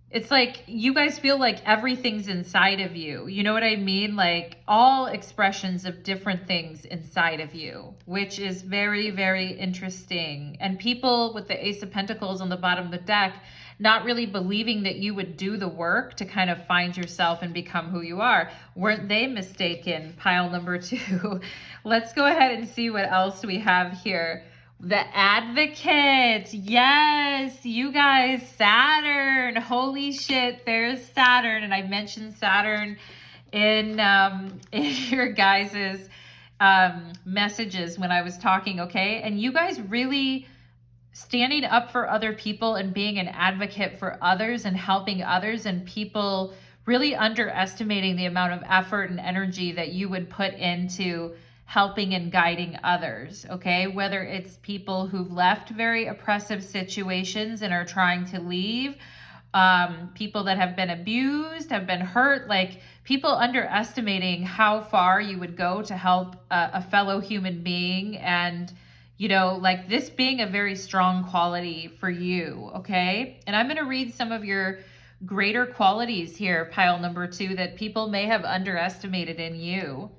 it's like you guys feel like everything's inside of you. You know what I mean? Like, all expressions of different things inside of you, which is very, very interesting. And people with the Ace of Pentacles on the bottom of the deck, not really believing that you would do the work to kind of find yourself and become who you are. Weren't they mistaken, pile number 2? Let's go ahead and see what else we have here. The Advocate. Yes, you guys, Saturn. Holy shit, there's Saturn. And I mentioned Saturn in your guys's messages when I was talking, okay? And you guys really standing up for other people and being an advocate for others and helping others, and people really underestimating the amount of effort and energy that you would put into helping and guiding others, okay? Whether it's people who've left very oppressive situations and are trying to leave, people that have been abused, have been hurt, like people underestimating how far you would go to help a fellow human being, and, you know, like this being a very strong quality for you, okay? And I'm gonna read some of your greater qualities here, pile number 2, that people may have underestimated in you.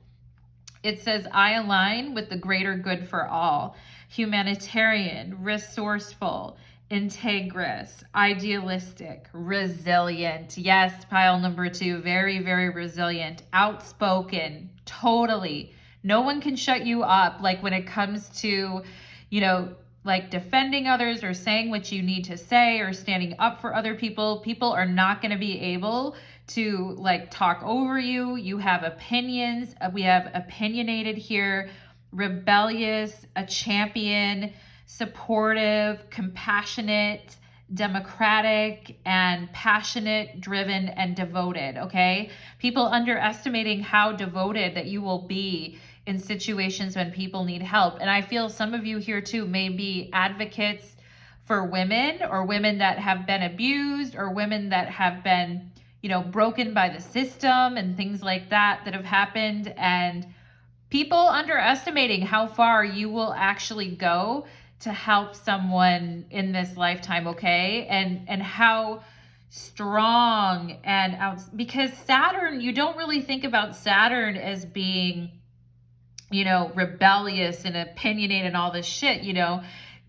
It says, I align with the greater good for all. Humanitarian, resourceful, integrous, idealistic, resilient. Yes, pile number 2, very, very resilient, outspoken, totally. No one can shut you up. Like, when it comes to, you know, like defending others or saying what you need to say or standing up for other people, people are not going to be able to like talk over you. You have opinions. We have opinionated here, rebellious, a champion, supportive, compassionate, democratic, and passionate, driven, and devoted, okay? People underestimating how devoted that you will be in situations when people need help. And I feel some of you here too may be advocates for women, or women that have been abused, or women that have been, you know, broken by the system and things like that that have happened, and people underestimating how far you will actually go to help someone in this lifetime, okay? And how strong and out, because Saturn, you don't really think about Saturn as being, you know, rebellious and opinionated and all this shit, you know.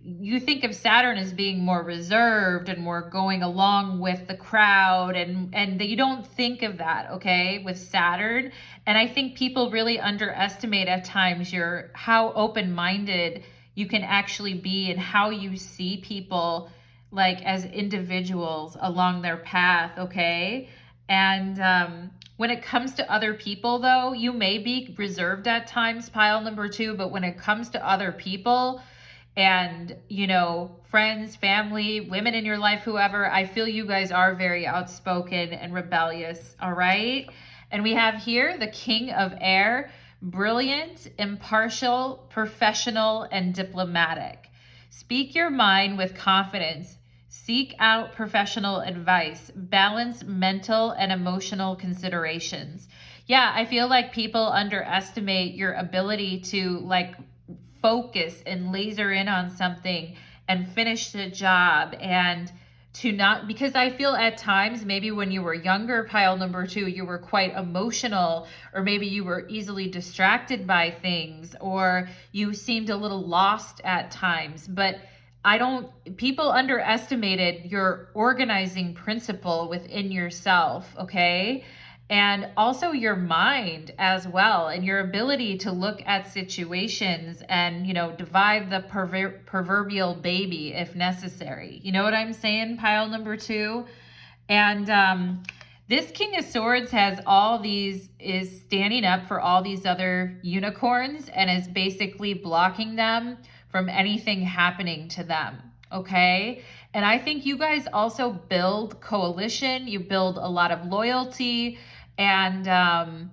You think of Saturn as being more reserved and more going along with the crowd, and you don't think of that, okay, with Saturn. And I think people really underestimate at times how open-minded you can actually be, and how you see people like as individuals along their path, okay? And when it comes to other people, though, you may be reserved at times, pile number 2, but when it comes to other people, and, you know, friends, family, women in your life, whoever, I feel you guys are very outspoken and rebellious, all right? And we have here the King of Air, brilliant, impartial, professional, and diplomatic. Speak your mind with confidence. Seek out professional advice. Balance mental and emotional considerations. Yeah, I feel like people underestimate your ability to like focus and laser in on something and finish the job, and to not, because I feel at times maybe when you were younger, pile number 2, you were quite emotional, or maybe you were easily distracted by things, or you seemed a little lost at times. But people underestimated your organizing principle within yourself, okay? And also your mind as well, and your ability to look at situations and, you know, divide the proverbial baby if necessary. You know what I'm saying, pile number 2? And this King of Swords has all these, is standing up for all these other unicorns and is basically blocking them from anything happening to them, okay? And I think you guys also build coalition, you build a lot of loyalty, and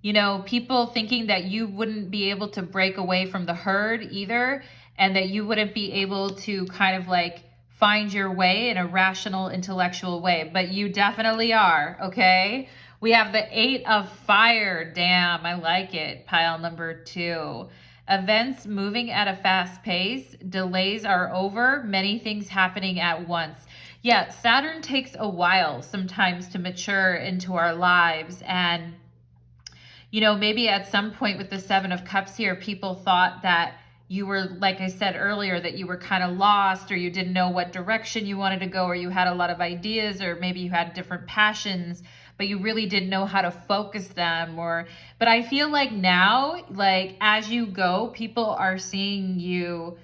you know, people thinking that you wouldn't be able to break away from the herd either, and that you wouldn't be able to kind of like find your way in a rational, intellectual way, but you definitely are, okay? We have the 8 of Fire. Damn, I like it. Pile number 2. Events moving at a fast pace. Delays are over. Many things happening at once. Yeah, Saturn takes a while sometimes to mature into our lives. And, you know, maybe at some point with the 7 of Cups here, people thought that you were, like I said earlier, that you were kind of lost, or you didn't know what direction you wanted to go, or you had a lot of ideas, or maybe you had different passions, but you really didn't know how to focus them. But I feel like now, like as you go, people are seeing you.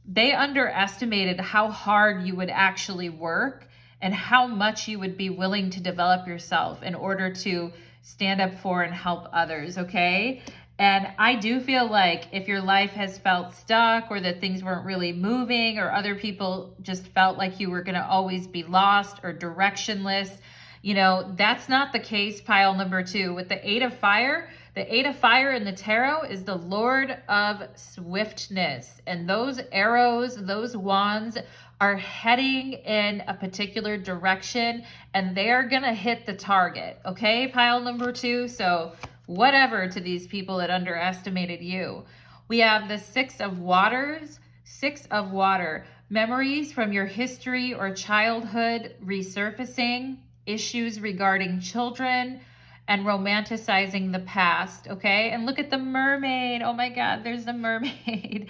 They underestimated how hard you would actually work and how much you would be willing to develop yourself in order to stand up for and help others, okay? And I do feel like if your life has felt stuck, or that things weren't really moving, or other people just felt like you were going to always be lost or directionless, you know, that's not the case, pile number 2. With the 8 of Fire, the 8 of Fire in the tarot is the Lord of Swiftness. And those arrows, those wands are heading in a particular direction, and they're going to hit the target, okay, pile number 2? So whatever to these people that underestimated you. We have the 6 of Waters, 6 of Water. Memories from your history or childhood resurfacing, issues regarding children, and romanticizing the past, okay? And look at the mermaid. Oh my God, there's the mermaid.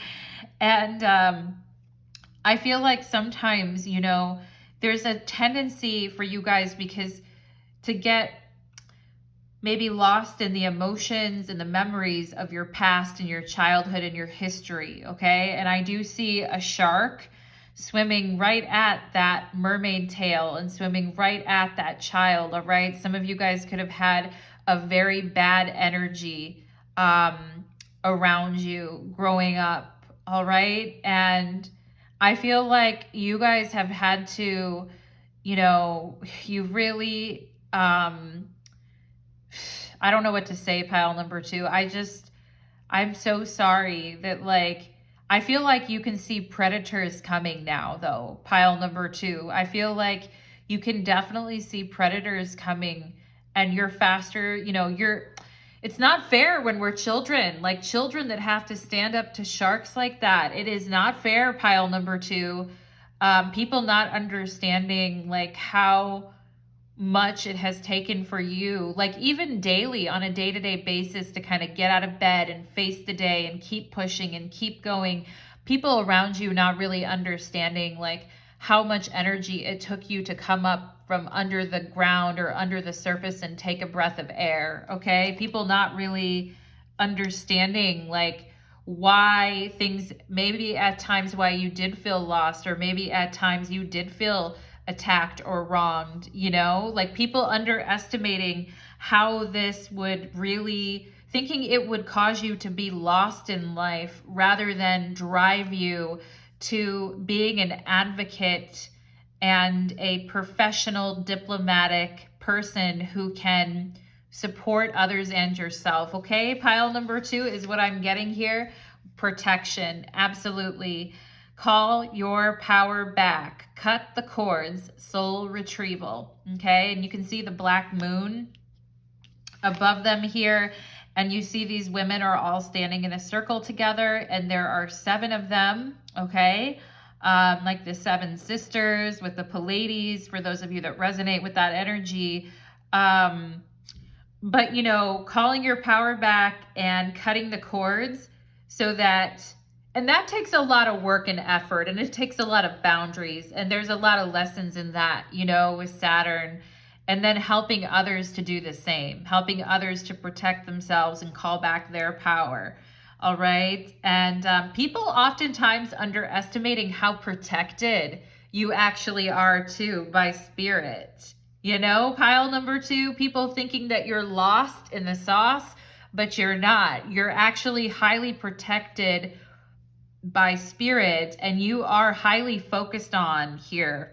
And I feel like sometimes, you know, there's a tendency for you guys because to get maybe lost in the emotions and the memories of your past and your childhood and your history, okay? And I do see a shark swimming right at that mermaid tail and swimming right at that child, all right? Some of you guys could have had a very bad energy around you growing up, all right? And I feel like you guys have had to, you know, you really, I don't know what to say, pile number 2. I'm so sorry that, like, I feel like you can see predators coming now, though, pile number 2. I feel like you can definitely see predators coming, and you're faster, you know, it's not fair when we're children, like children that have to stand up to sharks like that. It is not fair, pile number 2. People not understanding, like, how much it has taken for you, like even daily on a day-to-day basis, to kind of get out of bed and face the day and keep pushing and keep going. People around you not really understanding like how much energy it took you to come up from under the ground or under the surface and take a breath of air, okay? People not really understanding like why things, maybe at times why you did feel lost, or maybe at times you did feel attacked or wronged, you know, like people underestimating how this would really, thinking it would cause you to be lost in life rather than drive you to being an advocate and a professional diplomatic person who can support others and yourself. Okay, pile number 2 is what I'm getting here. Protection, absolutely. Call your power back. Cut the cords. Soul retrieval. Okay, and you can see the black moon above them here. And you see these women are all standing in a circle together, and there are 7 of them. Okay, like the 7 sisters with the Pleiades, for those of you that resonate with that energy. But, you know, calling your power back and cutting the cords so that, and that takes a lot of work and effort, and it takes a lot of boundaries. And there's a lot of lessons in that, you know, with Saturn. And then helping others to do the same, helping others to protect themselves and call back their power. All right. And people oftentimes underestimating how protected you actually are too by spirit. You know, pile number 2, people thinking that you're lost in the sauce, but you're not. You're actually highly protected by spirit, and you are highly focused on here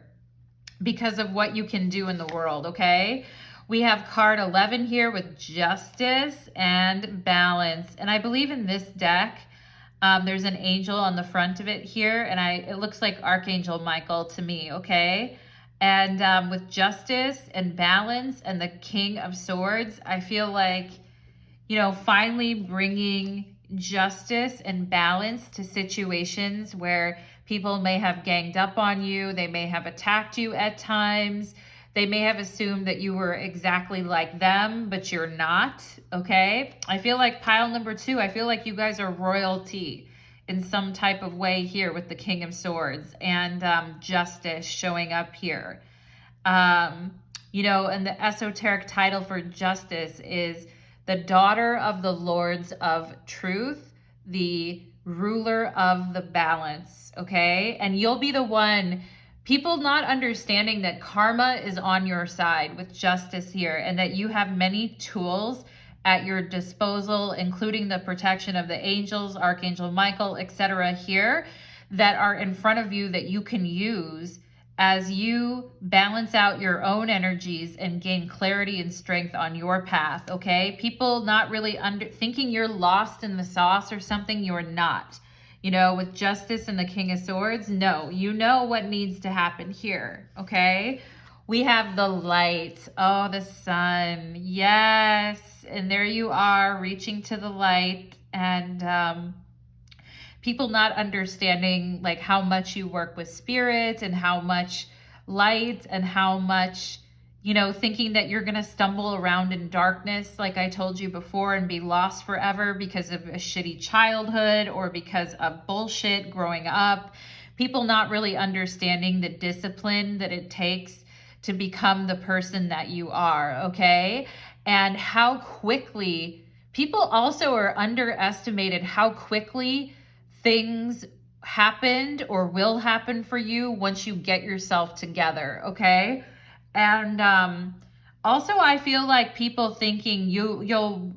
because of what you can do in the world, okay? We have card 11 here with justice and balance. And I believe in this deck, there's an angel on the front of it here, and it looks like Archangel Michael to me, okay? And with justice and balance and the King of Swords, I feel like, you know, finally bringing justice and balance to situations where people may have ganged up on you. They may have attacked you at times. They may have assumed that you were exactly like them, but you're not, okay? I feel like pile number 2, I feel like you guys are royalty in some type of way here with the King of Swords and justice showing up here. You know, and the esoteric title for justice is the daughter of the Lords of Truth, the ruler of the balance, okay? And you'll be the one, people not understanding that karma is on your side with justice here, and that you have many tools at your disposal, including the protection of the angels, Archangel Michael, etc. here, that are in front of you that you can use as you balance out your own energies and gain clarity and strength on your path, okay? People not really thinking you're lost in the sauce or something, you're not. You know, with justice and the King of Swords, no, you know what needs to happen here, okay? We have the light. Oh, the sun. Yes. And there you are reaching to the light, and people not understanding like how much you work with spirit and how much light and how much, you know, thinking that you're going to stumble around in darkness, like I told you before, and be lost forever because of a shitty childhood or because of bullshit growing up. People not really understanding the discipline that it takes to become the person that you are, okay? And how quickly, people also are underestimated how quickly things happened or will happen for you once you get yourself together, okay? And also I feel like people thinking you'll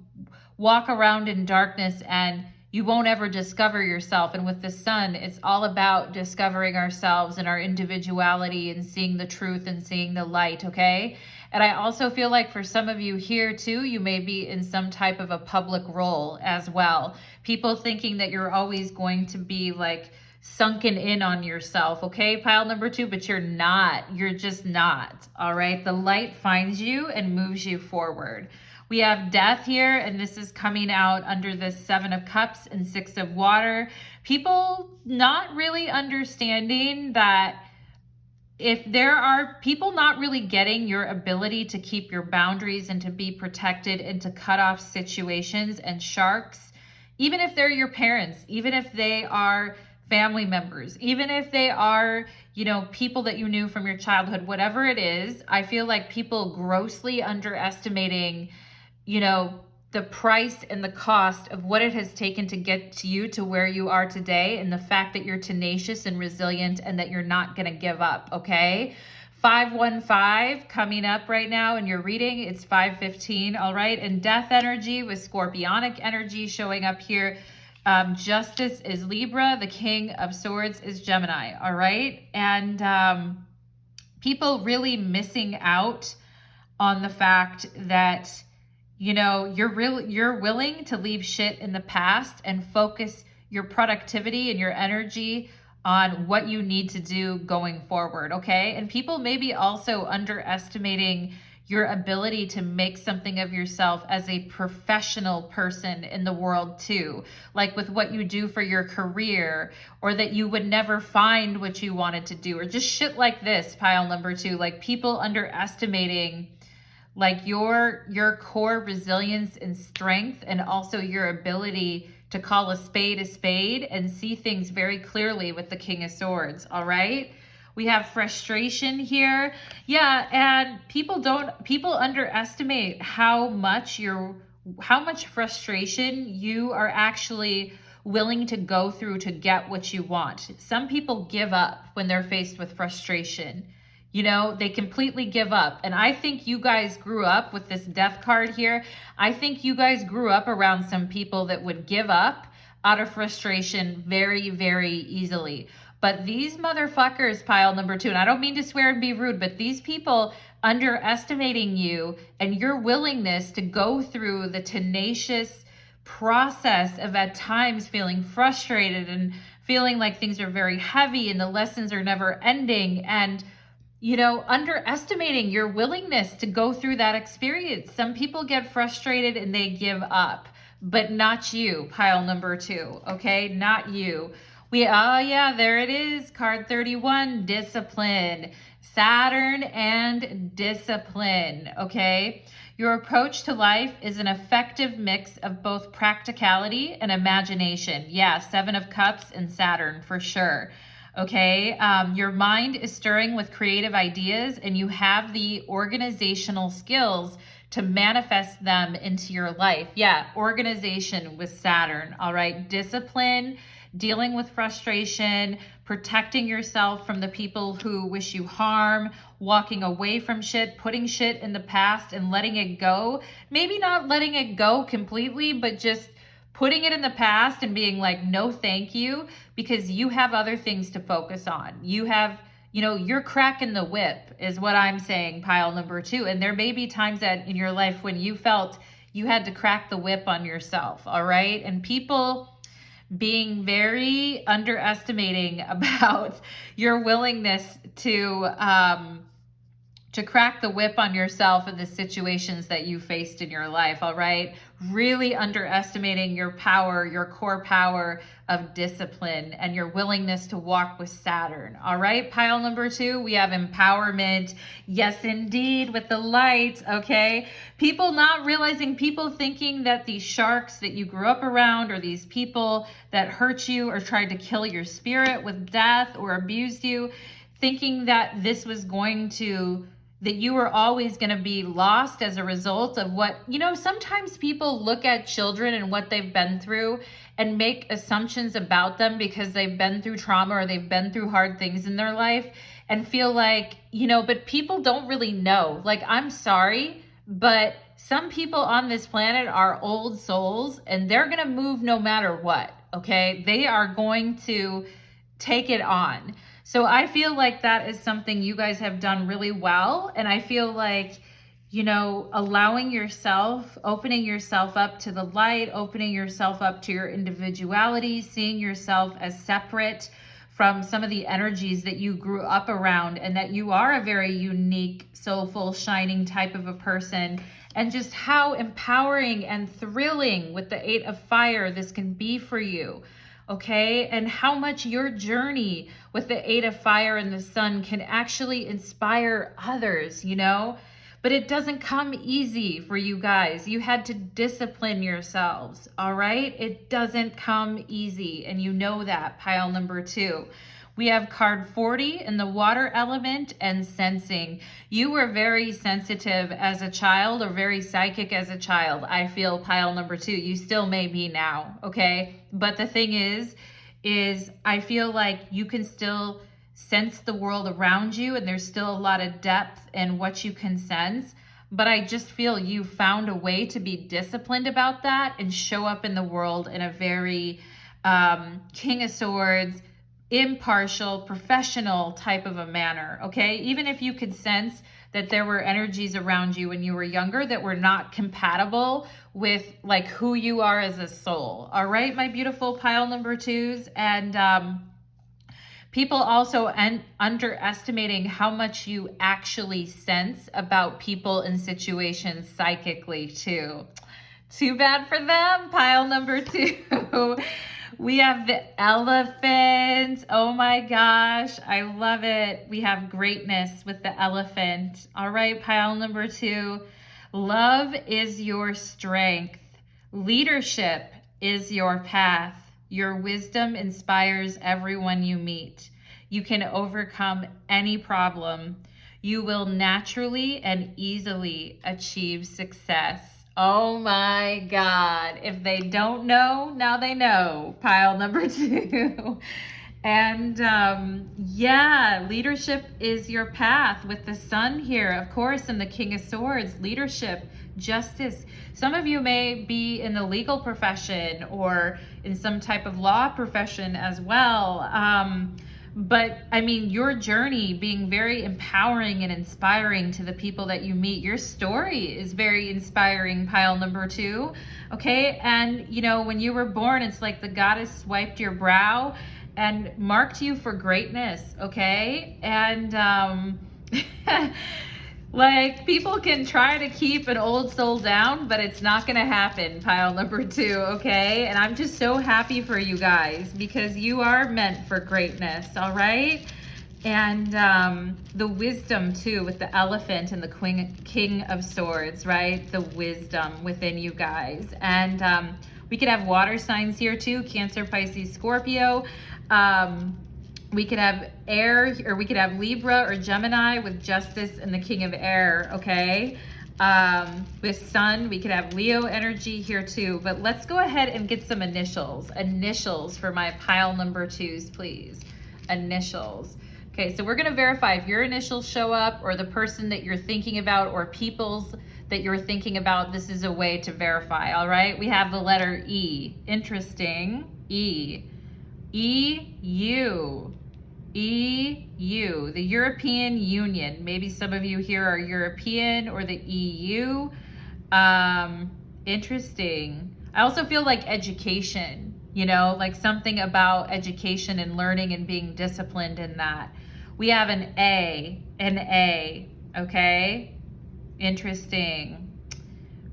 walk around in darkness and you won't ever discover yourself. And with the sun, it's all about discovering ourselves and our individuality and seeing the truth and seeing the light, okay? And I also feel like for some of you here too, you may be in some type of a public role as well. People thinking that you're always going to be like sunken in on yourself, okay? Pile number 2, but you're not. You're just not, all right? The light finds you and moves you forward. We have death here, and this is coming out under the 7 of Cups and 6 of Water. People not really understanding that if there are people not really getting your ability to keep your boundaries and to be protected and to cut off situations and sharks, even if they're your parents, even if they are family members, even if they are, you know, people that you knew from your childhood, whatever it is, I feel like people grossly underestimating, you know, the price and the cost of what it has taken to get to you to where you are today, and the fact that you're tenacious and resilient and that you're not going to give up, okay? 515 coming up right now in your reading. It's 515, all right? And death energy with scorpionic energy showing up here. Justice is Libra. The King of Swords is Gemini, all right? And people really missing out on the fact that, you know, you're willing to leave shit in the past and focus your productivity and your energy on what you need to do going forward, okay? And people may be also underestimating your ability to make something of yourself as a professional person in the world too, like with what you do for your career, or that you would never find what you wanted to do, or just shit like this, pile number 2, like people underestimating like your core resilience and strength, and also your ability to call a spade and see things very clearly with the King of Swords, all right? We have frustration here. Yeah, and people underestimate how much frustration you are actually willing to go through to get what you want. Some people give up when they're faced with frustration. You know, they completely give up. And I think you guys grew up with this death card here. I think you guys grew up around some people that would give up out of frustration very, very easily. But these motherfuckers, pile number 2, and I don't mean to swear and be rude, but these people underestimating you and your willingness to go through the tenacious process of at times feeling frustrated and feeling like things are very heavy and the lessons are never ending, and you know, underestimating your willingness to go through that experience. Some people get frustrated and they give up, but not you, pile number 2, okay? Not you. Oh yeah, there it is, card 31, discipline. Saturn and discipline, okay? Your approach to life is an effective mix of both practicality and imagination. Yeah, 7 of Cups and Saturn for sure. Okay, your mind is stirring with creative ideas, and you have the organizational skills to manifest them into your life. Yeah, organization with Saturn, all right? Discipline, dealing with frustration, protecting yourself from the people who wish you harm, walking away from shit, putting shit in the past and letting it go. Maybe not letting it go completely, but just putting it in the past and being like, no, thank you, because you have other things to focus on. You have, you know, you're cracking the whip is what I'm saying, pile number 2. And there may be times that in your life when you felt you had to crack the whip on yourself, all right? And people being very underestimating about your willingness to crack the whip on yourself in the situations that you faced in your life, all right? Really underestimating your power, your core power of discipline and your willingness to walk with Saturn, all right? Pile number 2, we have empowerment. Yes, indeed, with the light, okay? People not realizing, people thinking that these sharks that you grew up around, or these people that hurt you or tried to kill your spirit with death or abused you, thinking that this was going to, that you were always going to be lost as a result of what, you know, sometimes people look at children and what they've been through and make assumptions about them because they've been through trauma or they've been through hard things in their life and feel like, you know, but people don't really know. Like, I'm sorry, but some people on this planet are old souls and they're going to move no matter what, okay? They are going to take it on. So I feel like that is something you guys have done really well. And I feel like, you know, allowing yourself, opening yourself up to the light, opening yourself up to your individuality, seeing yourself as separate from some of the energies that you grew up around, and that you are a very unique, soulful, shining type of a person, and just how empowering and thrilling with the 8 of Fire this can be for you. Okay, and how much your journey with the 8 of Fire and the Sun can actually inspire others, you know? But it doesn't come easy for you guys. You had to discipline yourselves, all right? It doesn't come easy, and you know that, pile number 2. We have card 40 in the water element and sensing. You were very sensitive as a child, or very psychic as a child. I feel, pile number 2. You still may be now, okay? But the thing is I feel like you can still sense the world around you, and there's still a lot of depth in what you can sense. But I just feel you found a way to be disciplined about that and show up in the world in a very King of Swords, impartial, professional type of a manner, okay? Even if you could sense that there were energies around you when you were younger that were not compatible with like who you are as a soul. All right, my beautiful pile number 2s. And people also underestimating how much you actually sense about people and situations psychically too. Too bad for them, pile number 2. We have the elephant. Oh my gosh, I love it. We have greatness with the elephant. All right, pile number 2. Love is your strength. Leadership is your path. Your wisdom inspires everyone you meet. You can overcome any problem. You will naturally and easily achieve success. Oh my God. If they don't know, now they know. Pile number 2. And yeah, leadership is your path with the sun here, of course, and the King of Swords. Leadership, justice. Some of you may be in the legal profession or in some type of law profession as well. But I mean, your journey being very empowering and inspiring to the people that you meet. Your story is very inspiring, pile number 2. Okay. And you know, when you were born, it's like the goddess swiped your brow and marked you for greatness. Okay. And, like people can try to keep an old soul down, but it's not going to happen, pile number 2, okay? And I'm just so happy for you guys because you are meant for greatness, all right? And the wisdom too with the elephant and the King of Swords, right? The wisdom within you guys. And we could have water signs here too, Cancer, Pisces, Scorpio. We could have air, or we could have Libra or Gemini with justice and the King of Air, okay? With sun, we could have Leo energy here too. But let's go ahead and get some initials. Initials for my pile number 2s, please. Initials. Okay, so we're going to verify if your initials show up or the person that you're thinking about or people's that you're thinking about. This is a way to verify, all right? We have the letter E. Interesting. E. EU, EU, the European Union. Maybe some of you here are European or the EU. Interesting. I also feel like education, you know, like something about education and learning and being disciplined in that. We have an A, okay? Interesting.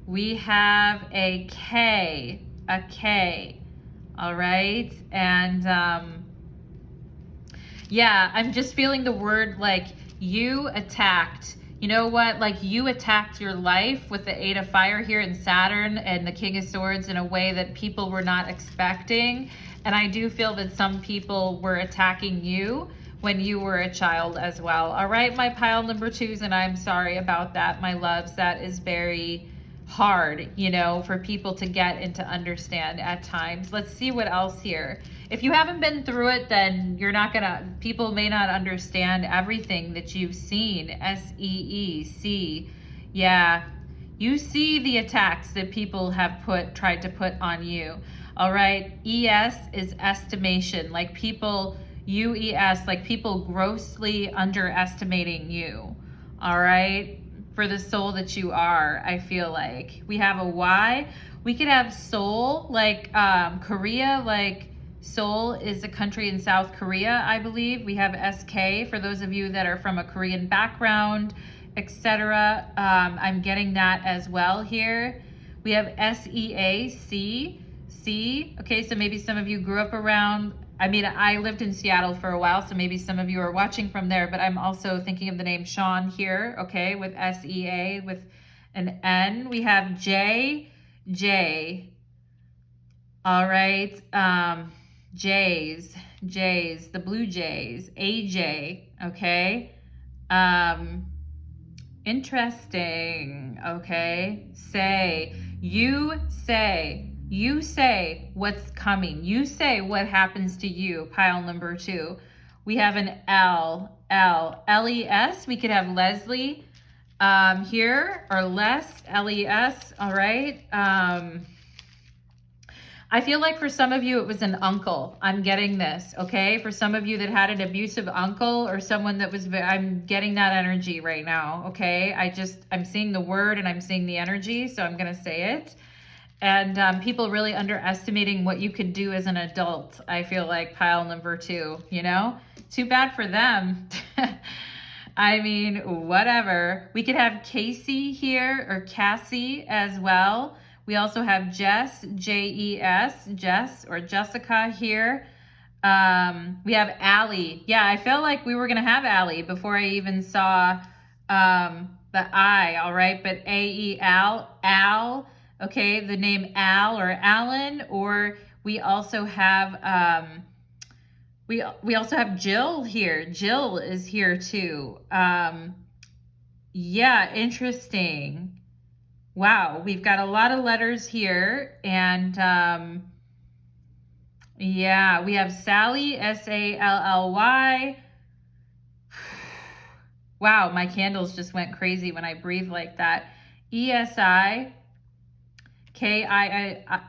We have a K, all right? And yeah, I'm just feeling the word like you attacked. You know what? Like you attacked your life with the 8 of Fire here in Saturn and the King of Swords in a way that people were not expecting. And I do feel that some people were attacking you when you were a child as well. All right, my pile number 2s, and I'm sorry about that, my loves. That is very hard, you know, for people to get and to understand at times. Let's see what else here. If you haven't been through it, then you're not gonna, people may not understand everything that you've seen. SEEC. Yeah, you see the attacks that people have tried to put on you. All right, ES is estimation, like people, UES, like people grossly underestimating you. All right, for the soul that you are, I feel like. We have a Y. We could have Seoul, like Korea, like Seoul is a country in South Korea, I believe. We have SK for those of you that are from a Korean background, etc. I'm getting that as well here. We have SEAC, C. Okay, so maybe some of you grew up around, I mean, I lived in Seattle for a while, so maybe some of you are watching from there, but I'm also thinking of the name Sean here, okay, with SEA, with an N. We have J. All right, J's, the Blue Jays, AJ, okay. Interesting, okay. You say what's coming. You say what happens to you, pile number 2. We have an L-E-S. We could have Leslie here, or Les, L-E-S, all right? I feel like for some of you, it was an uncle. I'm getting this, okay? For some of you that had an abusive uncle or someone that was, I'm getting that energy right now, okay? I'm seeing the word and I'm seeing the energy, so I'm gonna say it. And people really underestimating what you could do as an adult. I feel like pile number 2, you know? Too bad for them. I mean, whatever. We could have Casey here, or Cassie as well. We also have Jess, J-E-S, Jess or Jessica here. We have Allie. Yeah, I felt like we were going to have Allie before I even saw the I, all right? But A-E-Al, Al, okay, the name Al or Alan. Or we also have, we also have Jill here. Jill is here too. Yeah, interesting. Wow, we've got a lot of letters here, and yeah, we have Sally, S-A-L-L-Y. Wow, my candles just went crazy when I breathe like that. E-S-I, K-I-L-L,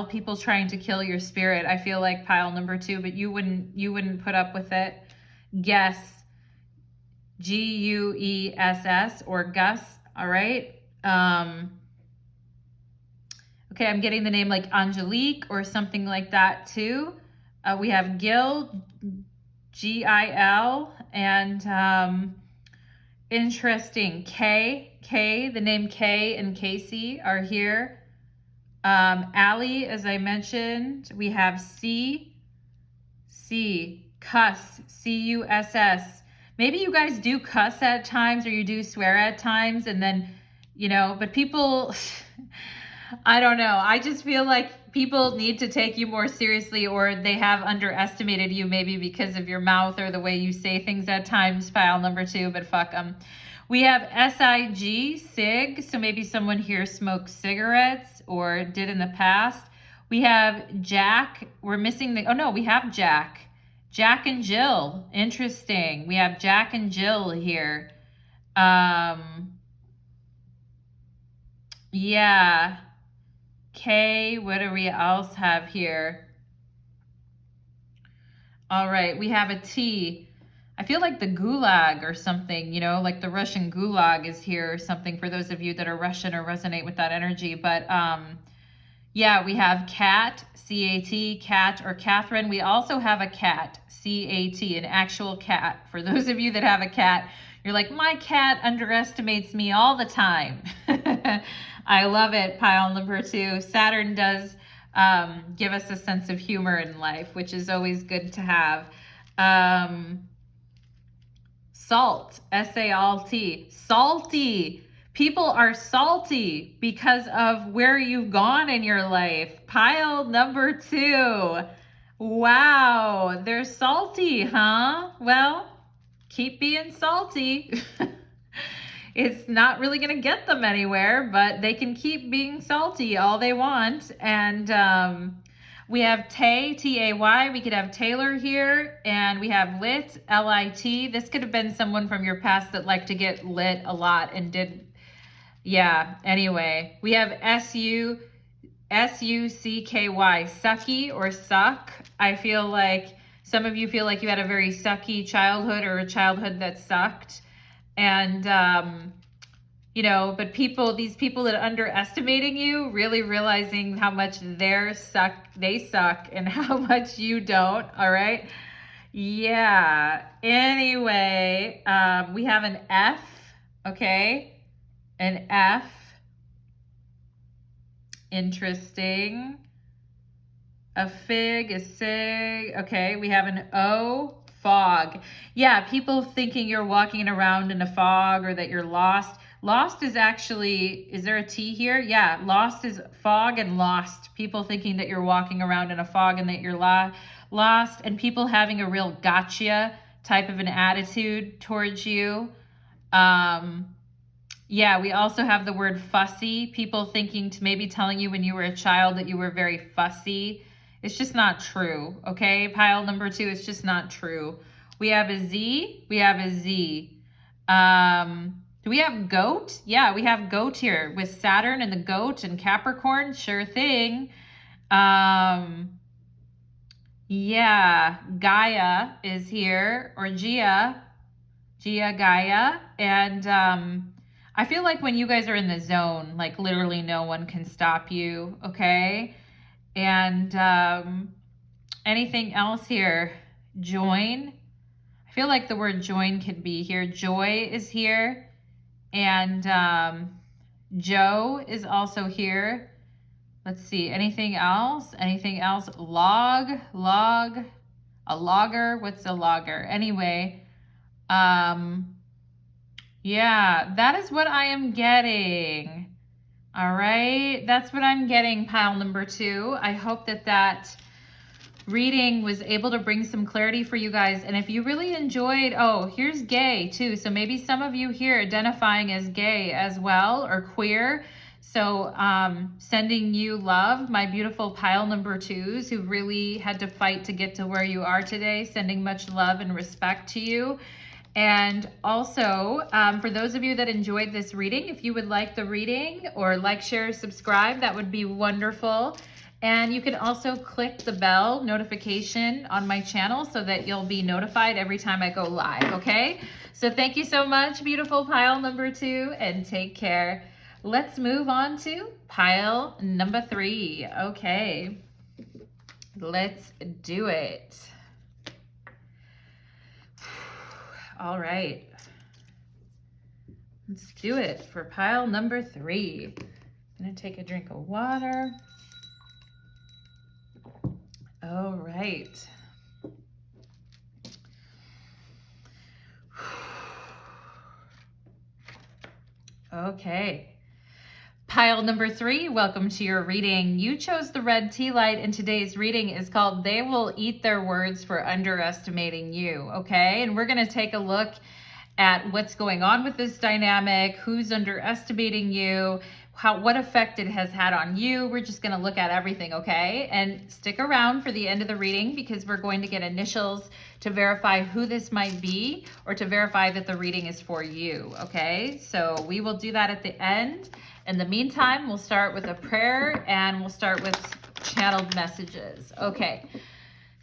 people trying to kill your spirit. I feel like pile number 2, but you wouldn't put up with it. Guess, G-U-E-S-S, or Gus. All right. Okay, I'm getting the name like Angelique or something like that too. We have Gil, G-I-L, and interesting, K, the name K and Casey are here. Allie, as I mentioned. We have C, cuss, C-U-S-S. Maybe you guys do cuss at times, or you do swear at times, and then, you know, but people, I don't know. I just feel like people need to take you more seriously, or they have underestimated you maybe because of your mouth or the way you say things at times, pile number 2, but fuck them. We have S-I-G, sig, so maybe someone here smokes cigarettes or did in the past. We have Jack. We're missing the, oh no, we have Jack. Jack and Jill, interesting. We have Jack and Jill here. Yeah. K, what do we else have here? All right, we have a T. I feel like the gulag or something, you know, like the Russian gulag is here or something for those of you that are Russian or resonate with that energy. But yeah, we have cat, C-A-T, cat or Catherine. We also have a cat, C-A-T, an actual cat. For those of you that have a cat, you're like, my cat underestimates me all the time. I love it, pile number 2. Saturn does give us a sense of humor in life, which is always good to have. Salt, S-A-L-T, salty. People are salty because of where you've gone in your life. Pile number 2. Wow, they're salty, huh? Well, keep being salty. It's not really going to get them anywhere, but they can keep being salty all they want. And we have Tay, T-A-Y. We could have Taylor here. And we have Lit, L-I-T. This could have been someone from your past that liked to get lit a lot and did, yeah, anyway. We have S-U-C-K-Y, sucky or suck. I feel like some of you feel like you had a very sucky childhood or a childhood that sucked. And, you know, but these people that are underestimating you, really realizing how much they suck and how much you don't, all right? Yeah, anyway, we have an F, okay? An F, interesting. A fig, a sig, okay, we have an O, fog. Yeah, people thinking you're walking around in a fog or that you're lost. Lost is actually, is there a T here? Yeah, lost is fog and lost. People thinking that you're walking around in a fog and that you're lost, and people having a real gotcha type of an attitude towards you. Yeah, we also have the word fussy. People thinking to maybe telling you when you were a child that you were very fussy It's just not true, okay? Pile number 2, it's just not true. We have a Z, we have a Z. Do we have goat? Yeah, we have goat here with Saturn and the goat and Capricorn, sure thing. Yeah, Gaia is here, or Gia, Gaia. And I feel like when you guys are in the zone, like literally no one can stop you, okay? And anything else here? Join. I feel like the word join could be here. Joy is here. And Joe is also here. Let's see, anything else? Anything else? Log, a logger. What's a logger? Anyway, yeah, that is what I am getting. All right, that's what I'm getting, pile number 2. I hope that reading was able to bring some clarity for you guys. And if you really enjoyed, oh, here's gay too. So maybe some of you here identifying as gay as well, or queer. So sending you love, my beautiful pile number 2s who really had to fight to get to where you are today. Sending much love and respect to you. And also, for those of you that enjoyed this reading, if you would like the reading or like, share, subscribe, that would be wonderful. And you can also click the bell notification on my channel so that you'll be notified every time I go live, okay? So thank you so much, beautiful pile number 2, and take care. Let's move on to pile number 3. Okay, let's do it. All right, let's do it for pile number 3. I'm gonna take a drink of water. All right. Okay. Pile number 3, welcome to your reading. You chose the red tea light, and today's reading is called They Will Eat Their Words for Underestimating You, okay? And we're going to take a look at what's going on with this dynamic, who's underestimating you, what effect it has had on you. We're just going to look at everything, okay? And stick around for the end of the reading because we're going to get initials to verify who this might be or to verify that the reading is for you, okay? So we will do that at the end. In the meantime, we'll start with a prayer and we'll start with channeled messages. Okay.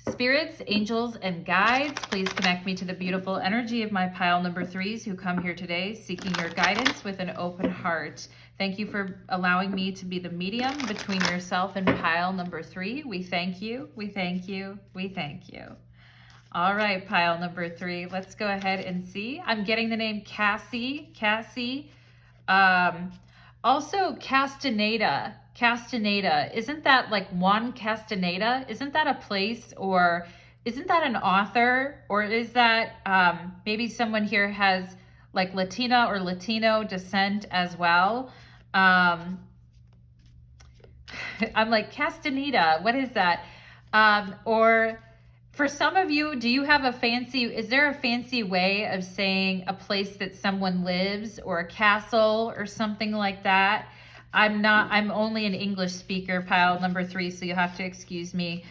Spirits, angels, and guides, please connect me to the beautiful energy of my pile number 3s who come here today seeking your guidance with an open heart. Thank you for allowing me to be the medium between yourself and pile number 3. We thank you. We thank you. We thank you. All right, pile number 3. Let's go ahead and see. I'm getting the name Cassie. Also, Castaneda. Isn't that like Juan Castaneda? Isn't that a place, or isn't that an author? Or is that maybe someone here has like Latina or Latino descent as well? I'm like, Castaneda, what is that? Or for some of you, do you have is there a fancy way of saying a place that someone lives, or a castle or something like that? I'm only an English speaker, pile number 3, so you'll have to excuse me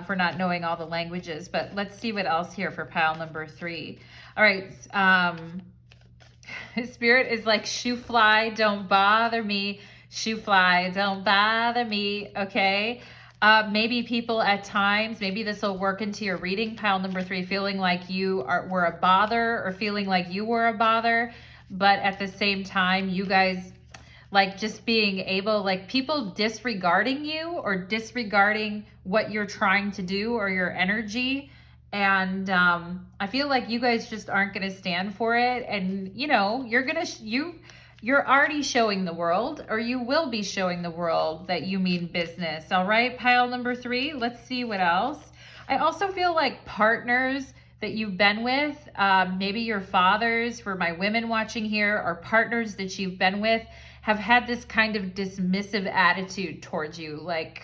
for not knowing all the languages, but let's see what else here for pile number 3. All right, Spirit is like, shoe fly, don't bother me. Shoe fly, don't bother me, okay? Maybe people at times, maybe this will work into your reading, pile number 3, feeling like you were a bother, or feeling like you were a bother, but at the same time, you guys, like, just being able, like, people disregarding you or disregarding what you're trying to do or your energy. And I feel like you guys just aren't going to stand for it. And, you know, you're already showing the world, or you will be showing the world, that you mean business. All right, pile number 3. Let's see what else. I also feel like partners that you've been with, maybe your fathers, for my women watching here, or partners that you've been with, have had this kind of dismissive attitude towards you. Like,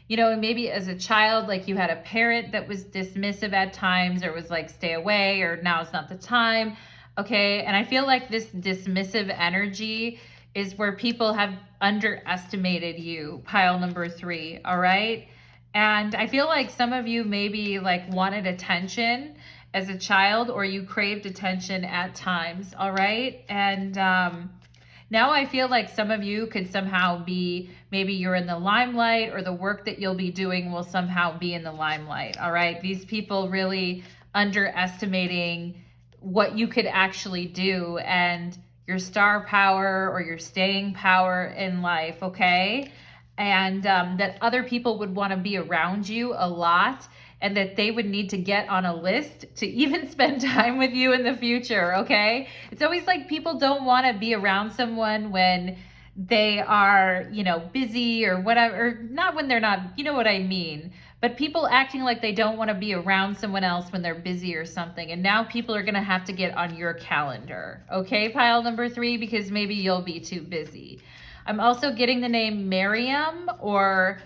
you know, maybe as a child, like you had a parent that was dismissive at times, or was like, stay away, or now's not the time. Okay. And I feel like this dismissive energy is where people have underestimated you, pile number 3. All right. And I feel like some of you maybe like wanted attention as a child, or you craved attention at times, all right? And now I feel like some of you could somehow be, maybe you're in the limelight, or the work that you'll be doing will somehow be in the limelight, all right? These people really underestimating what you could actually do and your star power or your staying power in life, okay? And that other people would want to be around you a lot, and that they would need to get on a list to even spend time with you in the future, okay? It's always like people don't want to be around someone when they are, you know, busy or whatever, or not when they're not, you know what I mean? But people acting like they don't want to be around someone else when they're busy or something. And now people are going to have to get on your calendar, okay, pile number 3, because maybe you'll be too busy. I'm also getting the name Miriam, or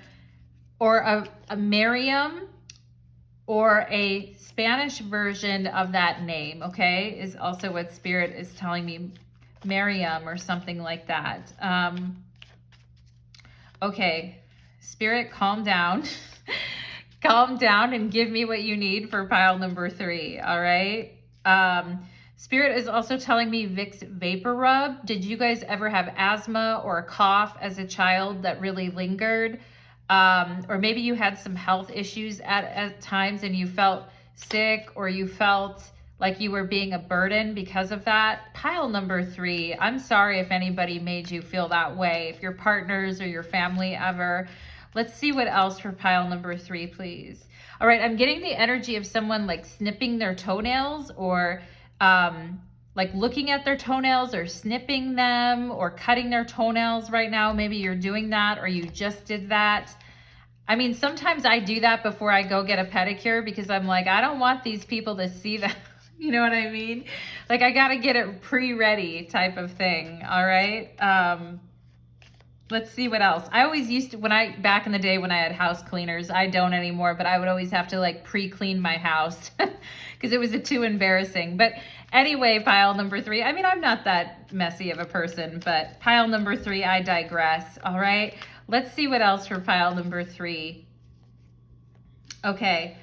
a Miriam, or a Spanish version of that name, okay, is also what Spirit is telling me. Miriam or something like that. Okay, Spirit, calm down. Calm down and give me what you need for pile number 3, all right? Spirit is also telling me Vicks Vapor Rub. Did you guys ever have asthma or a cough as a child that really lingered? Or maybe you had some health issues at times and you felt sick, or you felt like you were being a burden because of that. Pile number 3, I'm sorry if anybody made you feel that way, if your partners or your family ever. Let's see what else for pile number 3, please. All right, I'm getting the energy of someone like snipping their toenails, or like looking at their toenails or snipping them or cutting their toenails right now. Maybe you're doing that, or you just did that. I mean, sometimes I do that before I go get a pedicure, because I'm like, I don't want these people to see that. You know what I mean? Like, I got to get it pre-ready type of thing. All right. Let's see what else. I always used to, back in the day when I had house cleaners, I don't anymore, but I would always have to like pre-clean my house because it was too embarrassing. But anyway, pile number 3, I mean, I'm not that messy of a person, but pile number 3, I digress. All right. Let's see what else for pile number 3. Okay.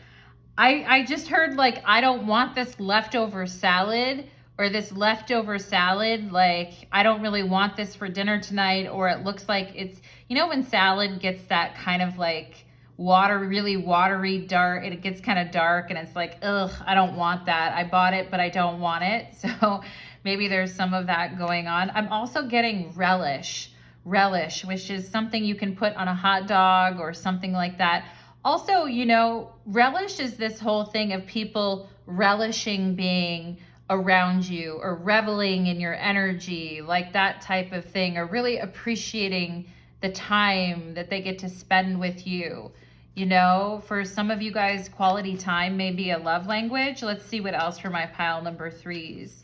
I just heard like, I don't want this leftover salad, or this leftover salad. Like, I don't really want this for dinner tonight. Or it looks like it's, you know, when salad gets that kind of like really watery, dark, it gets kind of dark and it's like, ugh, I don't want that. I bought it, but I don't want it. So maybe there's some of that going on. I'm also getting relish, which is something you can put on a hot dog or something like that. Also, you know, relish is this whole thing of people relishing being around you, or reveling in your energy, like that type of thing, or really appreciating the time that they get to spend with you. You know, for some of you guys, quality time may be a love language. Let's see what else for my pile number 3s.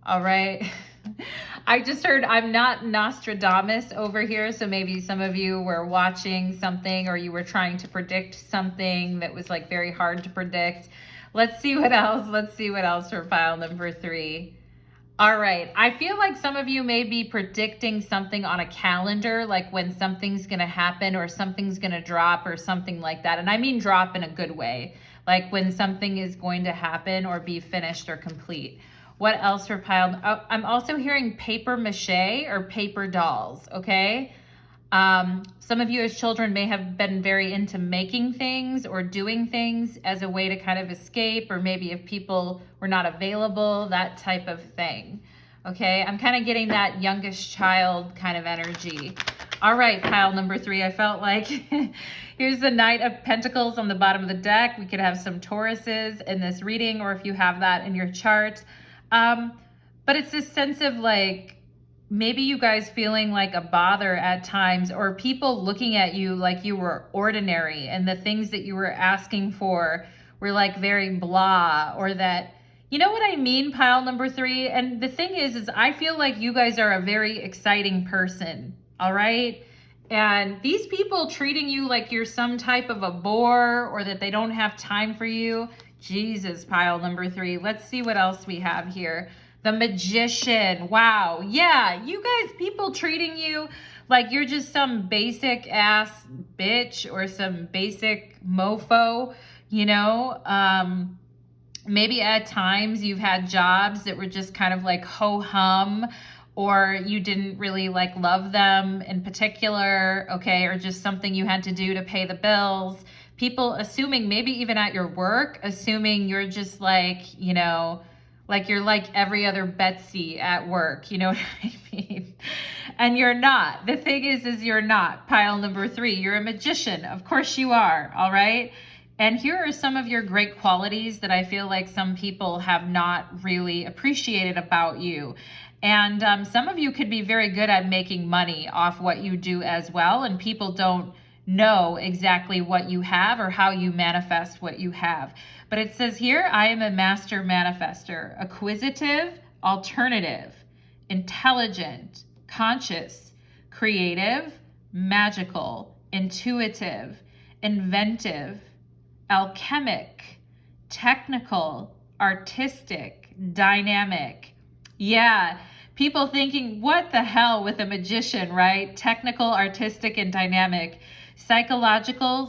All right. I just heard, I'm not Nostradamus over here, so maybe some of you were watching something, or you were trying to predict something that was like very hard to predict. Let's see what else. Let's see what else for pile number 3. All right. I feel like some of you may be predicting something on a calendar, like when something's going to happen or something's going to drop or something like that. And I mean drop in a good way, like when something is going to happen or be finished or complete. What else for pile? Oh, I'm also hearing paper mache or paper dolls, okay? Some of you as children may have been very into making things or doing things as a way to kind of escape, or maybe if people were not available, that type of thing, okay? I'm kind of getting that youngest child kind of energy. All right, pile number 3, I felt like here's the Knight of Pentacles on the bottom of the deck. We could have some Tauruses in this reading, or if you have that in your chart. But it's this sense of like, maybe you guys feeling like a bother at times, or people looking at you like you were ordinary and the things that you were asking for were like very blah, or that, you know what I mean, pile number 3? And the thing is I feel like you guys are a very exciting person, all right? And these people treating you like you're some type of a bore, or that they don't have time for you. Jesus, pile number 3. Let's see what else we have here. The Magician. Wow. Yeah, you guys, people treating you Like you're just some basic ass bitch or some basic mofo, you know? Maybe at times you've had jobs that were just kind of like ho-hum, or you didn't really like love them in particular, okay, or just something you had to do to pay the bills. People assuming, maybe even at your work, assuming you're just like, you know, like you're like every other Betsy at work, you know what I mean? And you're not. The thing is you're not. Pile number 3, you're a magician. Of course you are, all right? And here are some of your great qualities that I feel like some people have not really appreciated about you. And some of you could be very good at making money off what you do as well. And people don't know exactly what you have or how you manifest what you have. But it says here, I am a master manifester, acquisitive, alternative, intelligent, conscious, creative, magical, intuitive, inventive, alchemic, technical, artistic, dynamic. Yeah, people thinking, what the hell with a magician, right? Technical, artistic, and dynamic. Psychological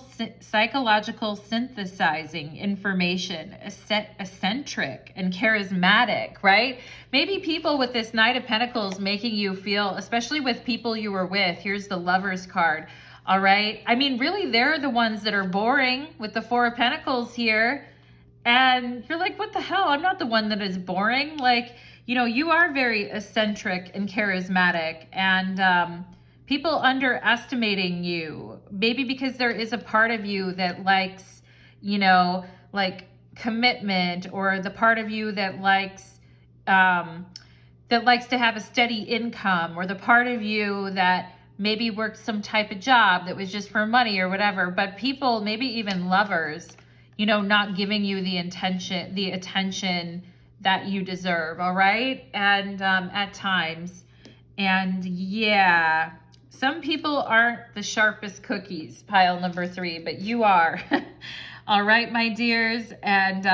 synthesizing information, eccentric and charismatic, right? Maybe people with this Knight of Pentacles making you feel, especially with people you were with, here's the Lover's card, all right? I mean, really, they're the ones that are boring with the 4 of Pentacles here. And you're like, what the hell? I'm not the one that is boring. Like, you know, you are very eccentric and charismatic, and people underestimating you, maybe because there is a part of you that likes, you know, like commitment, or the part of you that likes to have a steady income, or the part of you that maybe worked some type of job that was just for money or whatever. But people, maybe even lovers, you know, not giving you the attention that you deserve, all right? And at times, and yeah, some people aren't the sharpest cookies, pile number 3, but you are. All right, my dears. And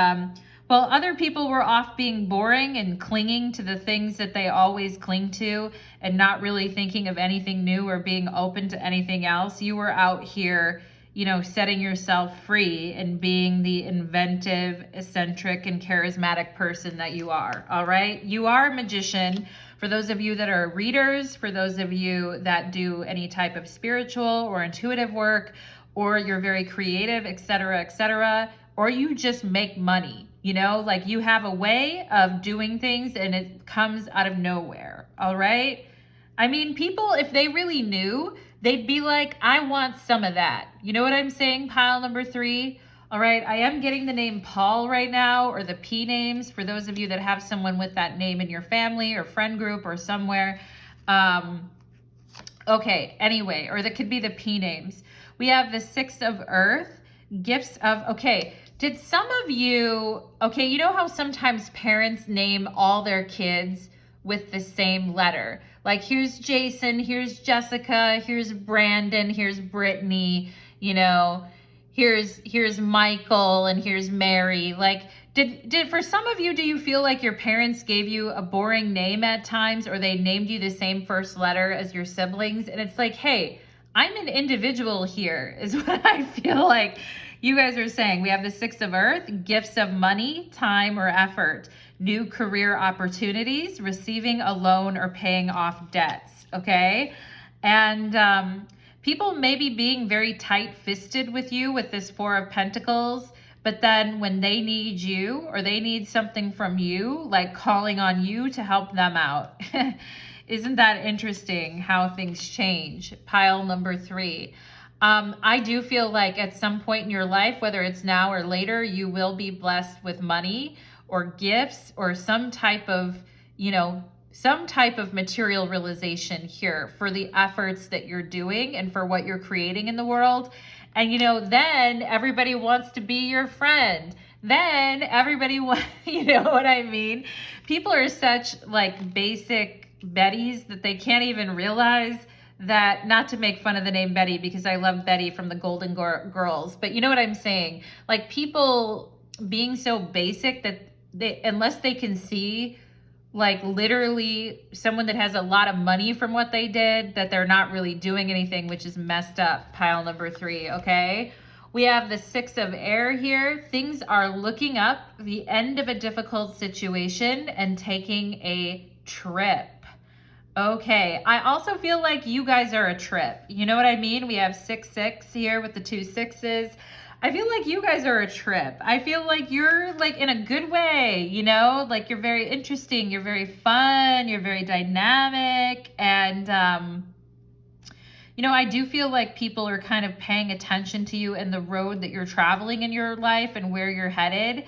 well, other people were off being boring and clinging to the things that they always cling to and not really thinking of anything new or being open to anything else. You were out here, you know, setting yourself free and being the inventive, eccentric, and charismatic person that you are, all right? You are a magician. For those of you that are readers, for those of you that do any type of spiritual or intuitive work, or you're very creative, etc., or you just make money, you know, like you have a way of doing things and it comes out of nowhere, all right? I mean, people, if they really knew, they'd be like, I want some of that. You know what I'm saying, pile number 3? All right, I am getting the name Paul right now, or the P names, for those of you that have someone with that name in your family or friend group or somewhere. Okay, anyway, or that could be the P names. We have the 6 of Earth, gifts of, okay, did some of you, okay, you know how sometimes parents name all their kids with the same letter? Like, here's Jason, here's Jessica, here's Brandon, here's Brittany, you know, here's Michael, and here's Mary. Like, did for some of you, do you feel like your parents gave you a boring name at times, or they named you the same first letter as your siblings? And it's like, hey, I'm an individual here, is what I feel like you guys are saying. We have the 6 of Earth, gifts of money, time, or effort, new career opportunities, receiving a loan, or paying off debts, okay? And people may be being very tight-fisted with you with this 4 of Pentacles, but then when they need you, or they need something from you, like calling on you to help them out. Isn't that interesting how things change? Pile number 3. I do feel like at some point in your life, whether it's now or later, you will be blessed with money or gifts or some type of, you know, some type of material realization here for the efforts that you're doing and for what you're creating in the world. And, you know, then everybody wants to be your friend. Then everybody wants, you know what I mean? People are such like basic Bettys that they can't even realize that, not to make fun of the name Betty, because I love Betty from the Golden Girls, but you know what I'm saying? Like, people being so basic that they, unless they can see like literally someone that has a lot of money from what they did, that they're not really doing anything, which is messed up, pile number 3, okay? We have the 6 of air here. Things are looking up, the end of a difficult situation, and taking a trip. Okay, I also feel like you guys are a trip. You know what I mean? We have 6-6 here with the 2 6s. I feel like you guys are a trip. I feel like you're like in a good way, you know, like you're very interesting, you're very fun, you're very dynamic. And, you know, I do feel like people are kind of paying attention to you and the road that you're traveling in your life and where you're headed.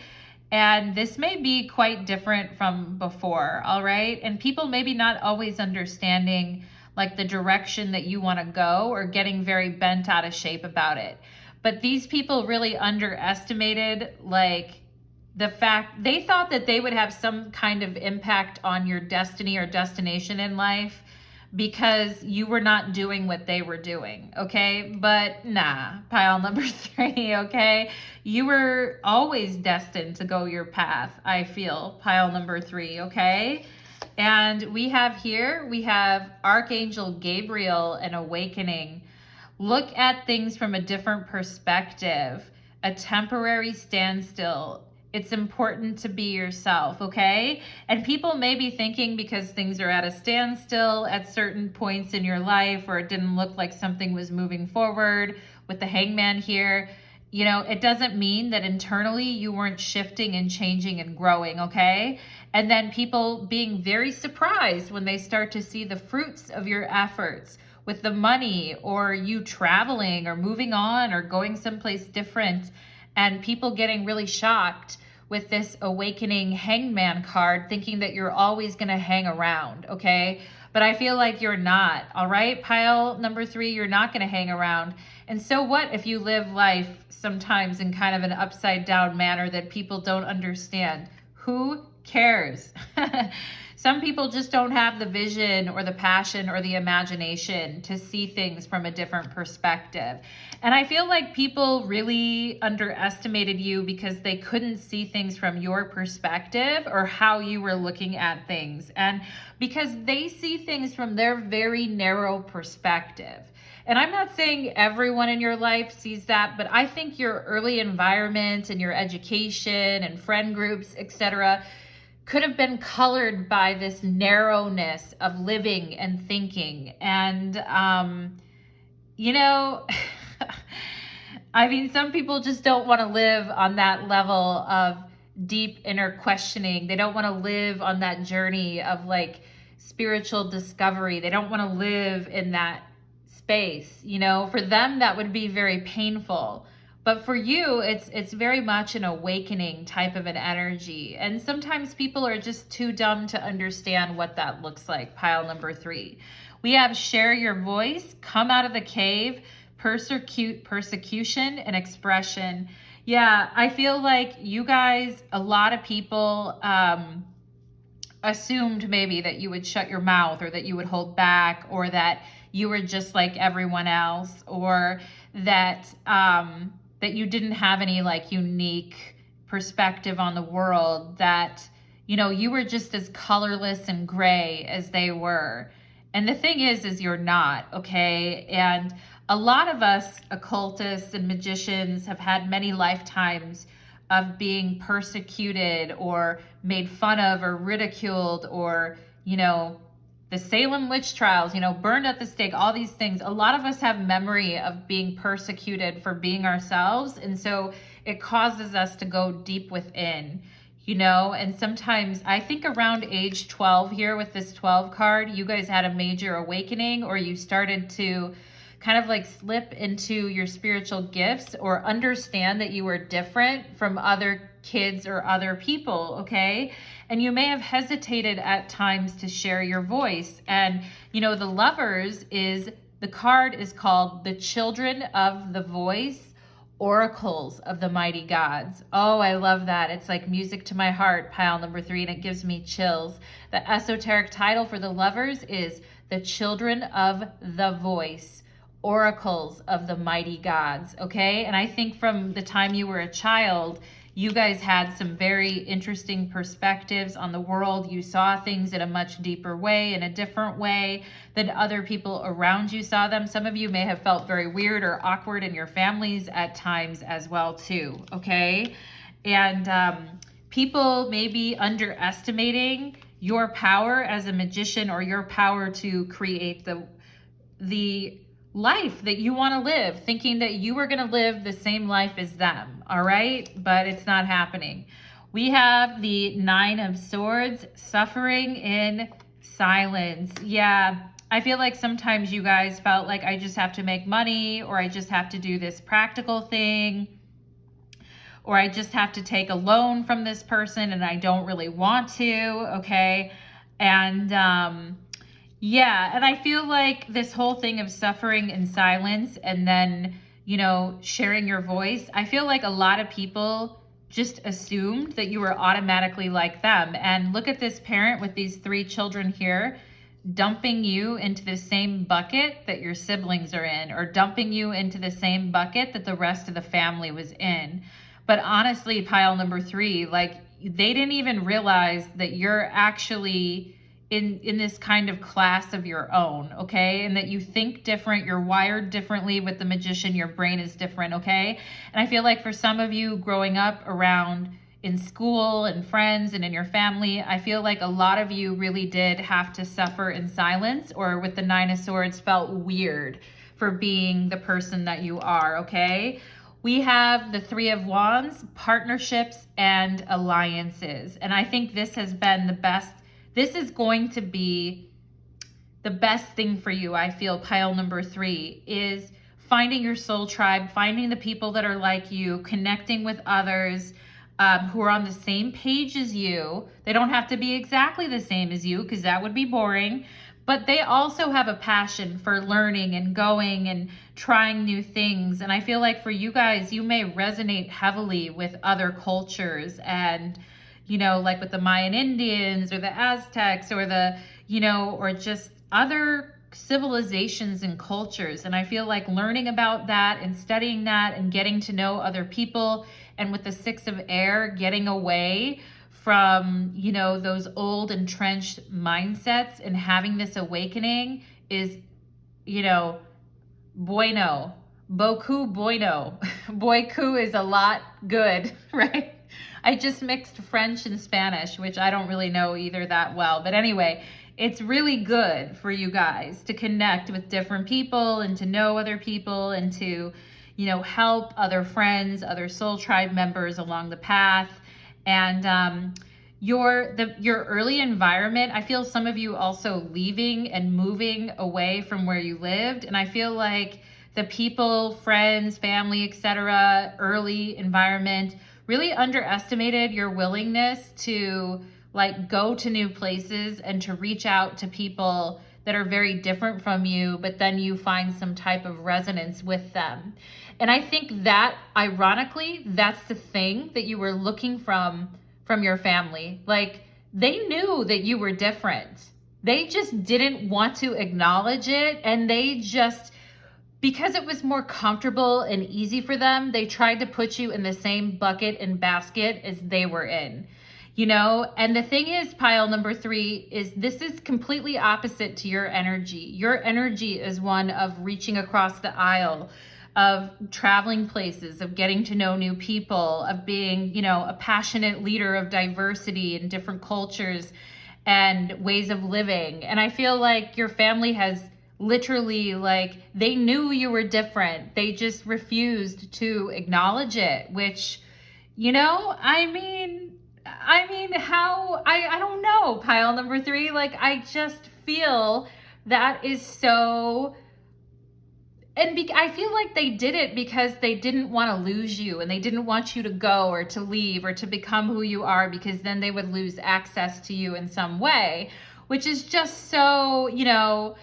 And this may be quite different from before, all right? And people maybe not always understanding like the direction that you want to go, or getting very bent out of shape about it. But these people really underestimated like the fact, they thought that they would have some kind of impact on your destiny or destination in life because you were not doing what they were doing, okay? But nah, pile number 3, okay? You were always destined to go your path, I feel, pile number 3, okay? And we have here, we have Archangel Gabriel and awakening. Look at things from a different perspective, a temporary standstill. It's important to be yourself, okay? And people may be thinking because things are at a standstill at certain points in your life, or it didn't look like something was moving forward with the hangman here, you know, it doesn't mean that internally you weren't shifting and changing and growing, okay? And then people being very surprised when they start to see the fruits of your efforts with the money, or you traveling or moving on or going someplace different, and people getting really shocked with this awakening hangman card, thinking that you're always going to hang around, okay? But I feel like you're not, all right? Pile number 3, you're not going to hang around. And so what if you live life sometimes in kind of an upside down manner that people don't understand? Who cares? Some people just don't have the vision or the passion or the imagination to see things from a different perspective. And I feel like people really underestimated you because they couldn't see things from your perspective or how you were looking at things. And because they see things from their very narrow perspective. And I'm not saying everyone in your life sees that, but I think your early environment and your education and friend groups, etc., could have been colored by this narrowness of living and thinking. And, you know, I mean, some people just don't want to live on that level of deep inner questioning. They don't want to live on that journey of like spiritual discovery. They don't want to live in that space. You know, for them, that would be very painful. But for you, it's very much an awakening type of an energy. And sometimes people are just too dumb to understand what that looks like, pile number 3. We have share your voice, come out of the cave, persecution and expression. Yeah, I feel like you guys, a lot of people assumed maybe that you would shut your mouth, or that you would hold back, or that you were just like everyone else, or that that you didn't have any like unique perspective on the world, that, you know, you were just as colorless and gray as they were. And the thing is you're not, okay? And a lot of us occultists and magicians have had many lifetimes of being persecuted or made fun of or ridiculed, or, you know, the Salem witch trials, you know, burned at the stake, all these things. A lot of us have memory of being persecuted for being ourselves. And so it causes us to go deep within, you know, and sometimes I think around age 12 here with this 12 card, you guys had a major awakening, or you started to kind of like slip into your spiritual gifts, or understand that you were different from other kids or other people, okay? And you may have hesitated at times to share your voice. And, you know, the Lovers is, the card is called the Children of the Voice, Oracles of the Mighty Gods. Oh, I love that. It's like music to my heart, pile number 3, and it gives me chills. The esoteric title for the Lovers is the Children of the Voice, Oracles of the Mighty Gods, okay? And I think from the time you were a child, you guys had some very interesting perspectives on the world. You saw things in a much deeper way, in a different way than other people around you saw them. Some of you may have felt very weird or awkward in your families at times as well too, okay? And people may be underestimating your power as a magician, or your power to create the life that you want to live, thinking that you are going to live the same life as them, all right? But it's not happening. We have the Nine of Swords, suffering in silence. Yeah, I feel like sometimes you guys felt like I just have to make money, or I just have to do this practical thing, or I just have to take a loan from this person and I don't really want to, okay? And yeah, and I feel like this whole thing of suffering in silence and then, you know, sharing your voice, I feel like a lot of people just assumed that you were automatically like them. And look at this parent with these 3 children here, dumping you into the same bucket that your siblings are in, or dumping you into the same bucket that the rest of the family was in. But honestly, pile number 3, like, they didn't even realize that you're actually in this kind of class of your own, okay? And that you think different, you're wired differently with the magician, your brain is different, okay? And I feel like for some of you growing up around in school and friends and in your family, I feel like a lot of you really did have to suffer in silence, or with the Nine of Swords felt weird for being the person that you are, okay? We have the Three of Wands, partnerships and alliances. And I think this has been the best. This is going to be the best thing for you, I feel, pile number 3, is finding your soul tribe, finding the people that are like you, connecting with others who are on the same page as you. They don't have to be exactly the same as you, because that would be boring. But they also have a passion for learning and going and trying new things. And I feel like for you guys, you may resonate heavily with other cultures, and, you know, like with the Mayan Indians or the Aztecs or the, you know, or just other civilizations and cultures. And I feel like learning about that and studying that and getting to know other people, and with the Six of Air, getting away from, you know, those old entrenched mindsets and having this awakening is, you know, bueno, beaucoup bueno. Beaucoup is a lot good, right? I just mixed French and Spanish, which I don't really know either that well. But anyway, it's really good for you guys to connect with different people and to know other people and to, you know, help other friends, other soul tribe members along the path. And your early environment, I feel some of you also leaving and moving away from where you lived. And I feel like the people, friends, family, etc., early environment really underestimated your willingness to like go to new places and to reach out to people that are very different from you, but then you find some type of resonance with them. And I think that, ironically, that's the thing that you were looking from your family. Like, they knew that you were different. They just didn't want to acknowledge it, and they just, because it was more comfortable and easy for them, they tried to put you in the same bucket and basket as they were in, you know? And the thing is, pile number 3, is this is completely opposite to your energy. Your energy is one of reaching across the aisle, of traveling places, of getting to know new people, of being, you know, a passionate leader of diversity in different cultures and ways of living. And I feel like your family has literally, like, they knew you were different. They just refused to acknowledge it, which, you know, I mean, how, I don't know, pile number 3, like, I just feel that is so, and I feel like they did it because they didn't want to lose you, and they didn't want you to go or to leave or to become who you are, because then they would lose access to you in some way, which is just so, you know,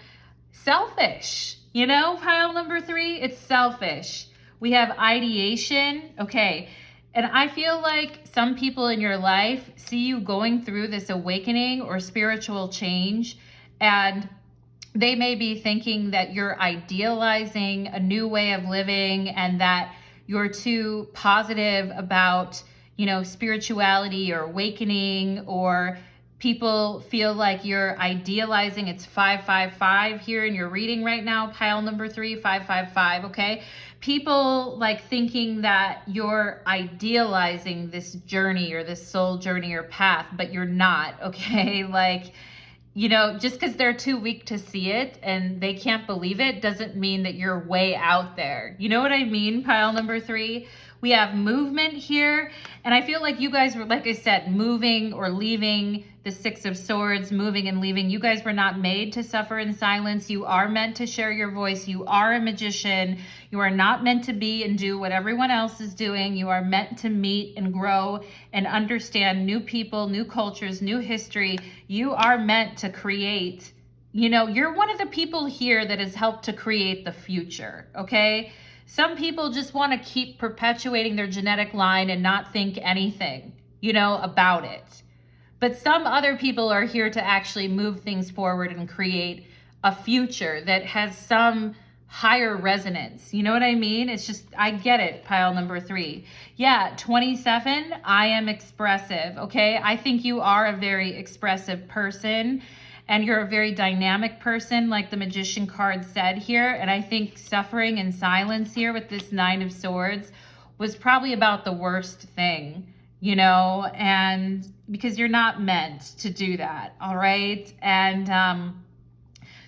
selfish, you know, pile number 3, it's selfish. We have ideation, okay. And I feel like some people in your life see you going through this awakening or spiritual change, and they may be thinking that you're idealizing a new way of living and that you're too positive about, spirituality or awakening, or people feel like you're idealizing. It's 555 here in your reading right now, pile number 3, 555, okay? People like thinking that you're idealizing this journey or this soul journey or path, but you're not, okay? Like, just because they're too weak to see it and they can't believe it doesn't mean that you're way out there. You know what I mean, pile number 3? We have movement here, and I feel like you guys were, like I said, moving or leaving. The 6 of Swords, moving and leaving. You guys were not made to suffer in silence. You are meant to share your voice. You are a magician. You are not meant to be and do what everyone else is doing. You are meant to meet and grow and understand new people, new cultures, new history. You are meant to create. You're one of the people here that has helped to create the future, okay? Some people just want to keep perpetuating their genetic line and not think anything, about it. But some other people are here to actually move things forward and create a future that has some higher resonance. You know what I mean? It's just, I get it, pile number 3. Yeah, 27, I am expressive, okay? I think you are a very expressive person, and you're a very dynamic person, like the Magician card said here. And I think suffering in silence here with this 9 of Swords was probably about the worst thing, and because you're not meant to do that, all right? And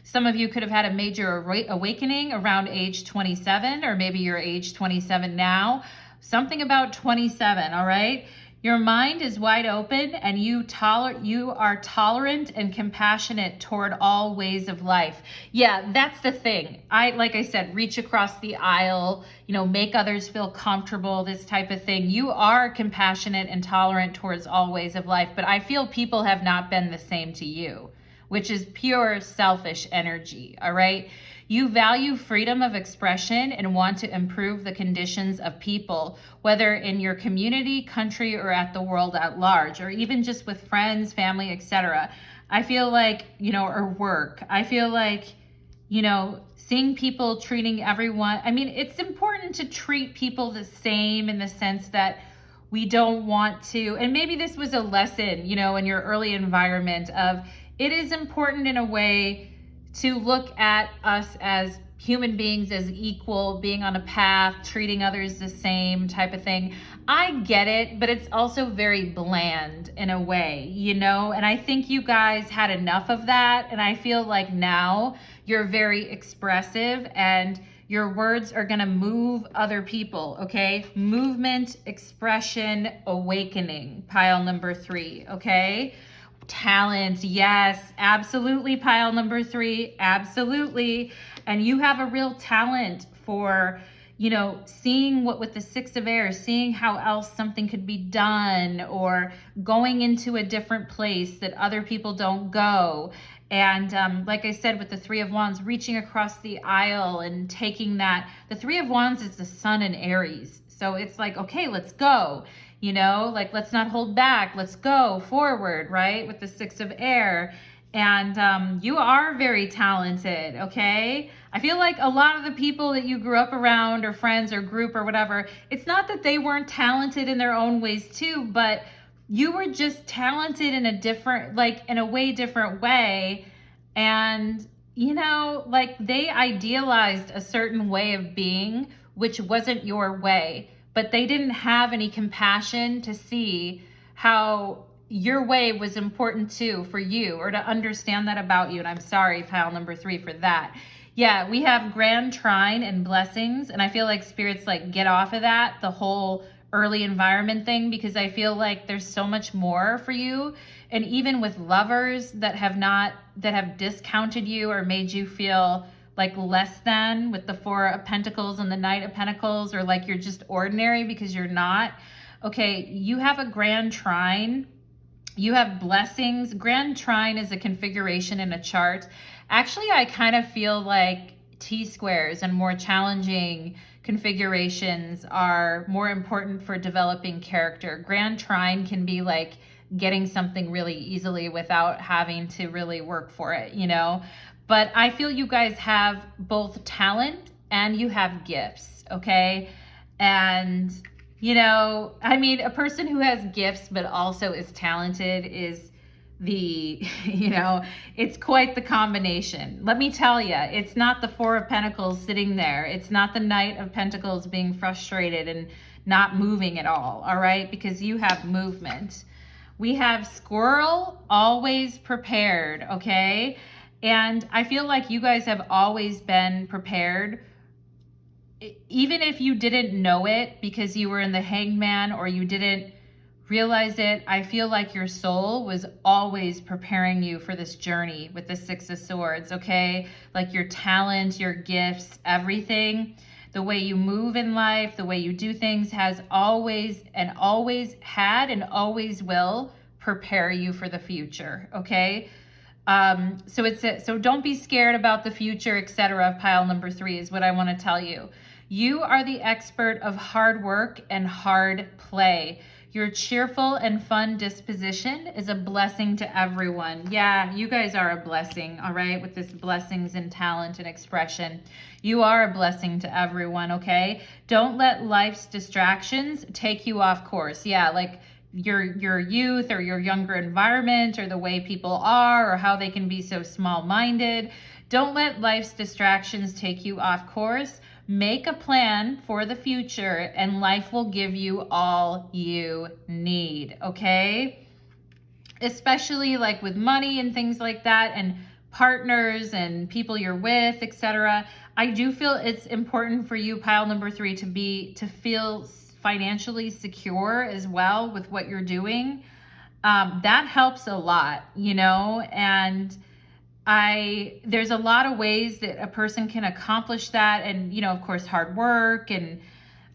some of you could have had a major awakening around age 27, or maybe you're age 27 now. Something about 27, all right? Your mind is wide open, and you are tolerant and compassionate toward all ways of life. Yeah, that's the thing. Like I said, reach across the aisle, make others feel comfortable, this type of thing. You are compassionate and tolerant towards all ways of life, but I feel people have not been the same to you, which is pure selfish energy, all right? You value freedom of expression and want to improve the conditions of people, whether in your community, country, or at the world at large, or even just with friends, family, etc. I feel like, or work. I feel like, seeing people treating everyone. I mean, it's important to treat people the same in the sense that we don't want to, and maybe this was a lesson, in your early environment of, it is important in a way to look at us as human beings, as equal, being on a path, treating others the same type of thing. I get it, but it's also very bland in a way, and I think you guys had enough of that. And I feel like now you're very expressive and your words are going to move other people, okay? Movement, expression, awakening, pile number 3, okay? Talent, yes, absolutely, pile number 3, absolutely. And you have a real talent for, seeing what with the 6 of Air, seeing how else something could be done, or going into a different place that other people don't go. And like I said, with the 3 of Wands, reaching across the aisle and taking that. The 3 of Wands is the Sun in Aries. So it's like, okay, let's go. Let's not hold back. Let's go forward, right? With the 6 of Air. And you are very talented, okay? I feel like a lot of the people that you grew up around, or friends or group or whatever, it's not that they weren't talented in their own ways too, but you were just talented in a different, in a way different way. And, they idealized a certain way of being, which wasn't your way. But they didn't have any compassion to see how your way was important too for you, or to understand that about you. And I'm sorry, pile number 3, for that. Yeah, we have Grand Trine and blessings. And I feel like spirits get off of that, the whole early environment thing, because I feel like there's so much more for you. And even with lovers that have discounted you or made you feel less than, with the 4 of Pentacles and the Knight of Pentacles, or you're just ordinary because you're not. Okay, you have a Grand Trine. You have blessings. Grand Trine is a configuration in a chart. Actually, I kind of feel like T-squares and more challenging configurations are more important for developing character. Grand Trine can be getting something really easily without having to really work for it, But I feel you guys have both talent and you have gifts, okay? And You know, I mean, a person who has gifts but also is talented is the, you know, it's quite the combination. Let me tell you, it's not the Four of Pentacles sitting there. It's not the Knight of Pentacles being frustrated and not moving at all right? Because you have movement. We have Squirrel, always prepared, okay? And I feel like you guys have always been prepared, even if you didn't know it because you were in the Hangman or you didn't realize it. I feel like your soul was always preparing you for this journey with the Six of Swords, okay? Like your talent, your gifts, everything, the way you move in life, the way you do things has always had and always will prepare you for the future, okay? So don't be scared about the future, etc. Pile number 3 is what I want to tell you. You are the expert of hard work and hard play. Your cheerful and fun disposition is a blessing to everyone. Yeah, you guys are a blessing, all right, with this blessings and talent and expression. You are a blessing to everyone, okay? Don't let life's distractions take you off course. Yeah, like your youth or your younger environment or the way people are or how they can be so small-minded. Don't let life's distractions take you off course. Make a plan for the future and life will give you all you need, okay? Especially like with money and things like that and partners and people you're with, etc. I do feel it's important for you, pile number 3, to feel financially secure as well with what you're doing. That helps a lot, you know, and there's a lot of ways that a person can accomplish that. And, you know, of course, hard work and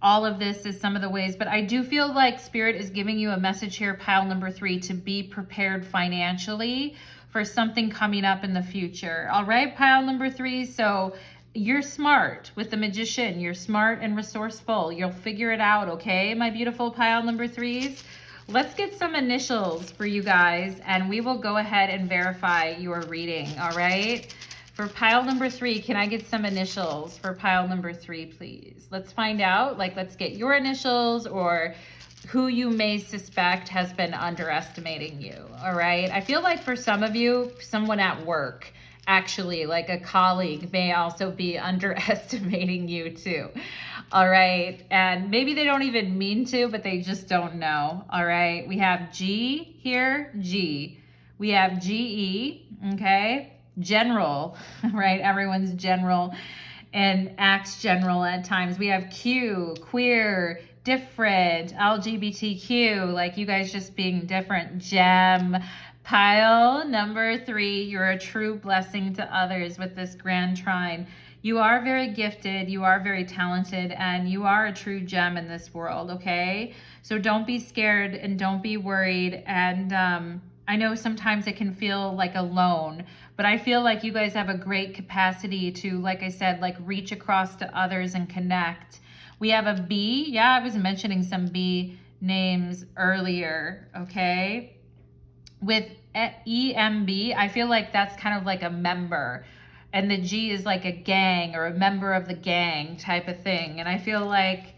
all of this is some of the ways, but I do feel like Spirit is giving you a message here, pile number 3, to be prepared financially for something coming up in the future. All right, pile number 3. So you're smart with the Magician. You're smart and resourceful. You'll figure it out, okay, my beautiful pile number 3s? Let's get some initials for you guys, and we will go ahead and verify your reading, all right? For pile number 3, can I get some initials for pile number 3, please? Let's find out, like, let's get your initials or who you may suspect has been underestimating you, all right? I feel like for some of you, someone at work, actually, like a colleague, may also be underestimating you too. All right. And maybe they don't even mean to, but they just don't know. All right. We have G here, G. We have GE, okay? General, right? Everyone's general and acts general at times. We have Q, queer, different, LGBTQ, like you guys just being different. Gem. Pile number 3, you're a true blessing to others with this grand trine. You are very gifted, you are very talented, and you are a true gem in this world, okay? So don't be scared and don't be worried. And I know sometimes it can feel like alone, but I feel like you guys have a great capacity to, like I said, like reach across to others and connect. We have a B. Yeah, I was mentioning some B names earlier, okay? With EMB, I feel like that's kind of like a member. And the G is like a gang or a member of the gang type of thing. And I feel like,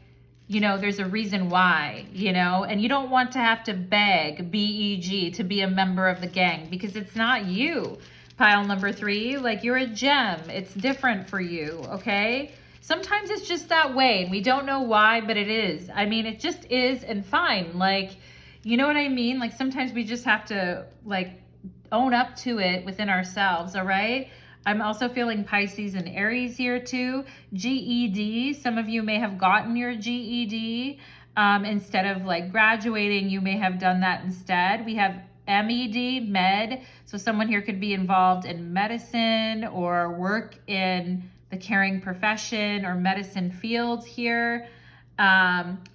you know, there's a reason why, you know, and you don't want to have to beg, BEG, to be a member of the gang because it's not you, pile number 3. Like, you're a gem. It's different for you, okay? Sometimes it's just that way and we don't know why, but it is. I mean, it just is, and fine. Like, you know what I mean? Like, sometimes we just have to, like, own up to it within ourselves, all right? I'm also feeling Pisces and Aries here too. GED, some of you may have gotten your GED. Instead of like graduating, you may have done that instead. We have MED, med. So someone here could be involved in medicine or work in the caring profession or medicine fields here.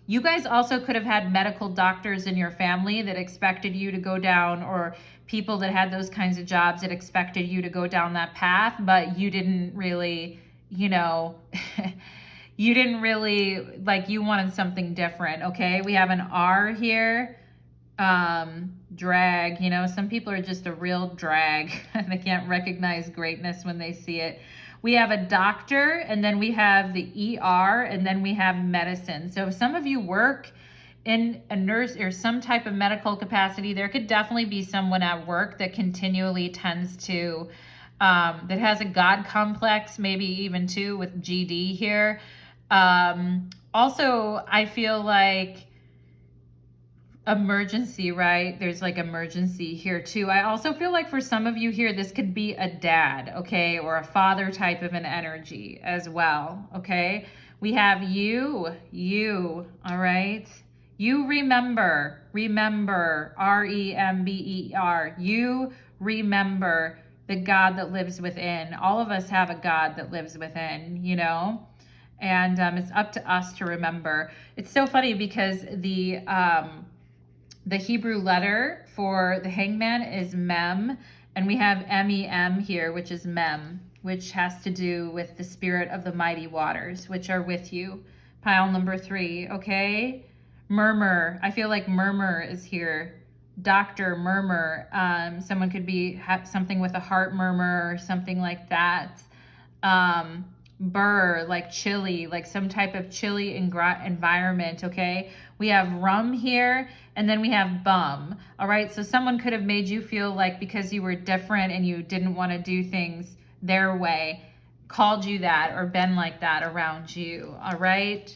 You guys also could have had medical doctors in your family that expected you to go down, or people that had those kinds of jobs that expected you to go down that path, but you didn't really, you know, you didn't really, like, you wanted something different, okay? We have an R here, drag, you know, some people are just a real drag. They can't recognize greatness when they see it. We have a doctor, and then we have the ER, and then we have medicine. So if some of you work in a nurse or some type of medical capacity, there could definitely be someone at work that continually tends to, that has a God complex, maybe even too with GD here. Also, I feel like emergency, right? There's like emergency here too. I also feel like for some of you here, this could be a dad, okay? Or a father type of an energy as well, okay? We have you, all right? You remember, R-E-M-B-E-R. You remember the God that lives within. All of us have a God that lives within, you know? And it's up to us to remember. It's so funny because the Hebrew letter for the hangman is mem, and we have M-E-M here, which is mem, which has to do with the spirit of the mighty waters, which are with you. Pile number 3, okay? Murmur, I feel like murmur is here. Doctor, murmur, someone could be something with a heart murmur or something like that. Burr, like chilly, like some type of chilly environment, okay? We have rum here, and then we have bum, all right? So someone could have made you feel like because you were different and you didn't want to do things their way, called you that or been like that around you, all right?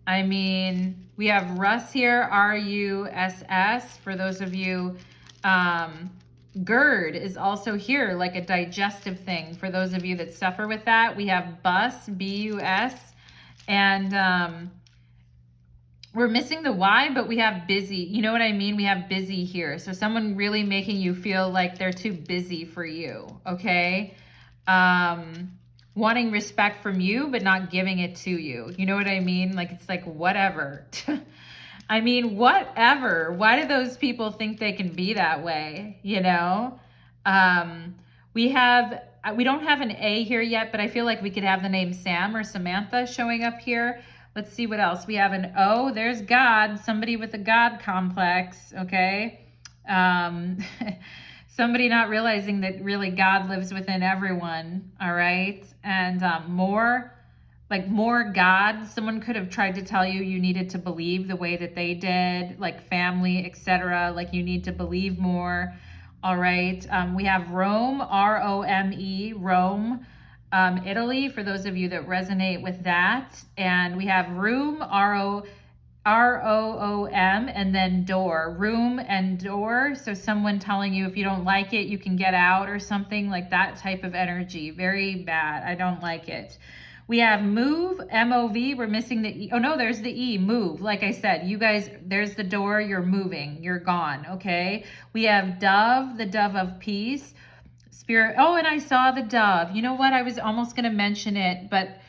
I mean, we have Russ here, R-U-S-S, for those of you. GERD is also here, like a digestive thing. For those of you that suffer with that, we have bus, B-U-S, and we're missing the Y, but we have busy. You know what I mean? We have busy here. So someone really making you feel like they're too busy for you, okay? Wanting respect from you, but not giving it to you. You know what I mean? Like, it's like, whatever. I mean, whatever. Why do those people think they can be that way? You know, we don't have an A here yet, but I feel like we could have the name Sam or Samantha showing up here. Let's see what else. We have an O. There's God, somebody with a God complex. Okay. Somebody not realizing that really God lives within everyone. All right. And more God. Someone could have tried to tell you you needed to believe the way that they did, like family, etc. Like you need to believe more. All right. We have Rome, R-O-M-E, Rome, Italy, for those of you that resonate with that. And we have room, R-O-O-M, and then door, room and door. So someone telling you if you don't like it, you can get out or something, like that type of energy. Very bad. I don't like it. We have move, M-O-V, we're missing the E. Oh no, there's the E, move. Like I said, you guys, there's the door, you're moving, you're gone, okay? We have dove, the dove of peace, spirit. Oh, and I saw the dove. You know what? I was almost gonna mention it, but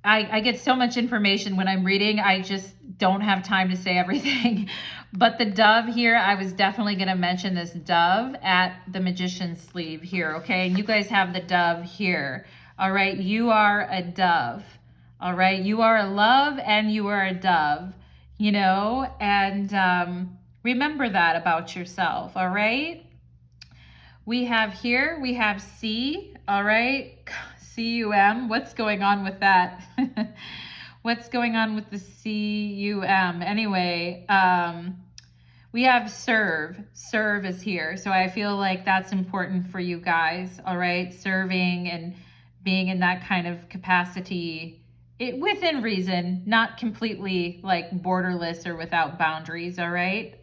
I get so much information when I'm reading, I just don't have time to say everything. But the dove here, I was definitely gonna mention this dove at the magician's sleeve here, okay? And you guys have the dove here. All right, you are a dove. All right, you are a love and you are a dove, you know, and remember that about yourself. All right, we have C. All right, C-U-M. What's going on with that? What's going on with the C-U-M? Anyway, we have serve. Serve is here. So I feel like that's important for you guys. All right, serving and being in that kind of capacity, within reason, not completely like borderless or without boundaries, all right?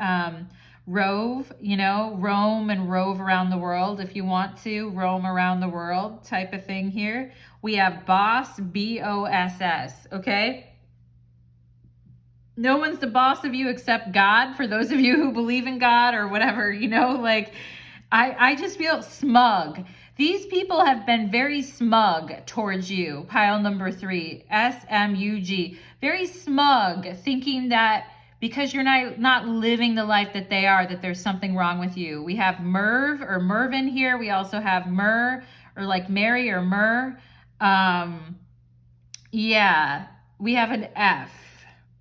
Rove, you know, roam and rove around the world if you want to, roam around the world type of thing here. We have boss, B-O-S-S, okay? No one's the boss of you except God, for those of you who believe in God or whatever, you know, like I just feel smug. These people have been very smug towards you. Pile number 3, S-M-U-G. Very smug, thinking that because you're not living the life that they are, that there's something wrong with you. We have Merv or Mervin here. We also have Mur, or like Mary or Mur. Yeah, we have an F,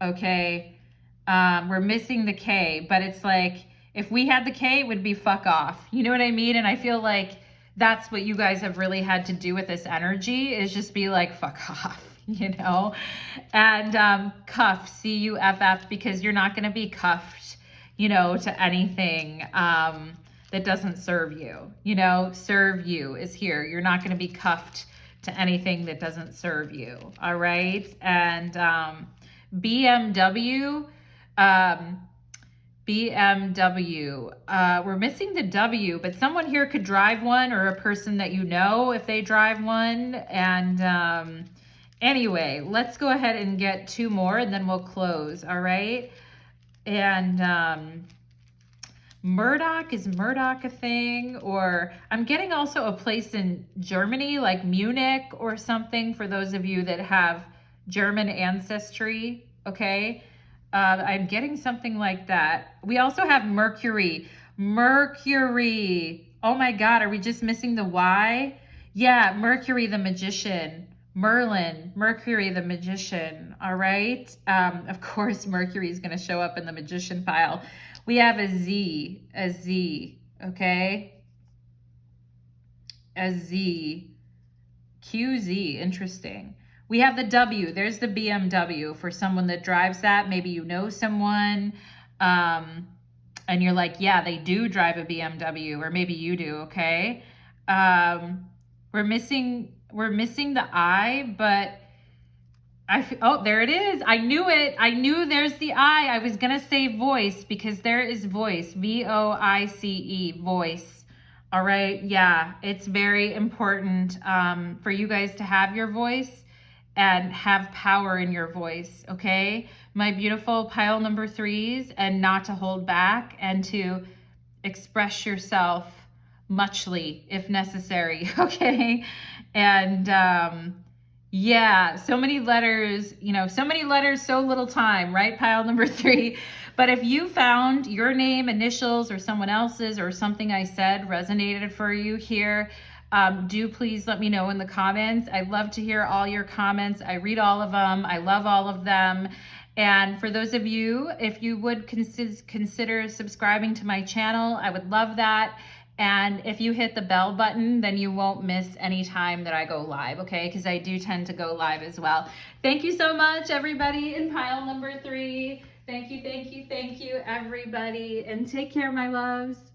okay? We're missing the K, but it's like, if we had the K, it would be fuck off. You know what I mean? And I feel like that's what you guys have really had to do with this energy, is just be like, fuck off, you know? And cuff, C-U-F-F, because you're not going to be cuffed, you know, to anything that doesn't serve you. You know, serve you is here. You're not going to be cuffed to anything that doesn't serve you. All right. And BMW, we're missing the W, but someone here could drive one, or a person that you know if they drive one. And anyway, let's go ahead and get 2 more and then we'll close. All right. And Murdoch, is Murdoch a thing? Or I'm getting also a place in Germany, like Munich or something, for those of you that have German ancestry. Okay. I'm getting something like that. We also have Mercury. Mercury. Oh my God, are we just missing the Y? Yeah, Mercury the magician. Merlin, Mercury the magician. All right. Of course, Mercury is going to show up in the magician pile. We have a Z. Okay. A Z. QZ. Interesting. We have the W. There's the BMW for someone that drives that. Maybe you know someone and you're like, yeah, they do drive a BMW, or maybe you do. Okay. We're missing the I, but oh, there it is. I knew it. I knew there's the I was going to say voice, because there is voice, V-O-I-C-E, voice. All right. Yeah. It's very important for you guys to have your voice and have power in your voice. Okay. My beautiful pile number 3s, and not to hold back and to express yourself muchly if necessary. Okay. And, yeah, so many letters, you know, so many letters, so little time, right? Pile number 3. But if you found your name, initials, or someone else's, or something I said resonated for you here, do please let me know in the comments. I love to hear all your comments. I read all of them. I love all of them. And for those of you, if you would consider subscribing to my channel, I would love that. And if you hit the bell button, then you won't miss any time that I go live, okay? Because I do tend to go live as well. Thank you so much, everybody, in pile number 3. Thank you, everybody. And take care, my loves.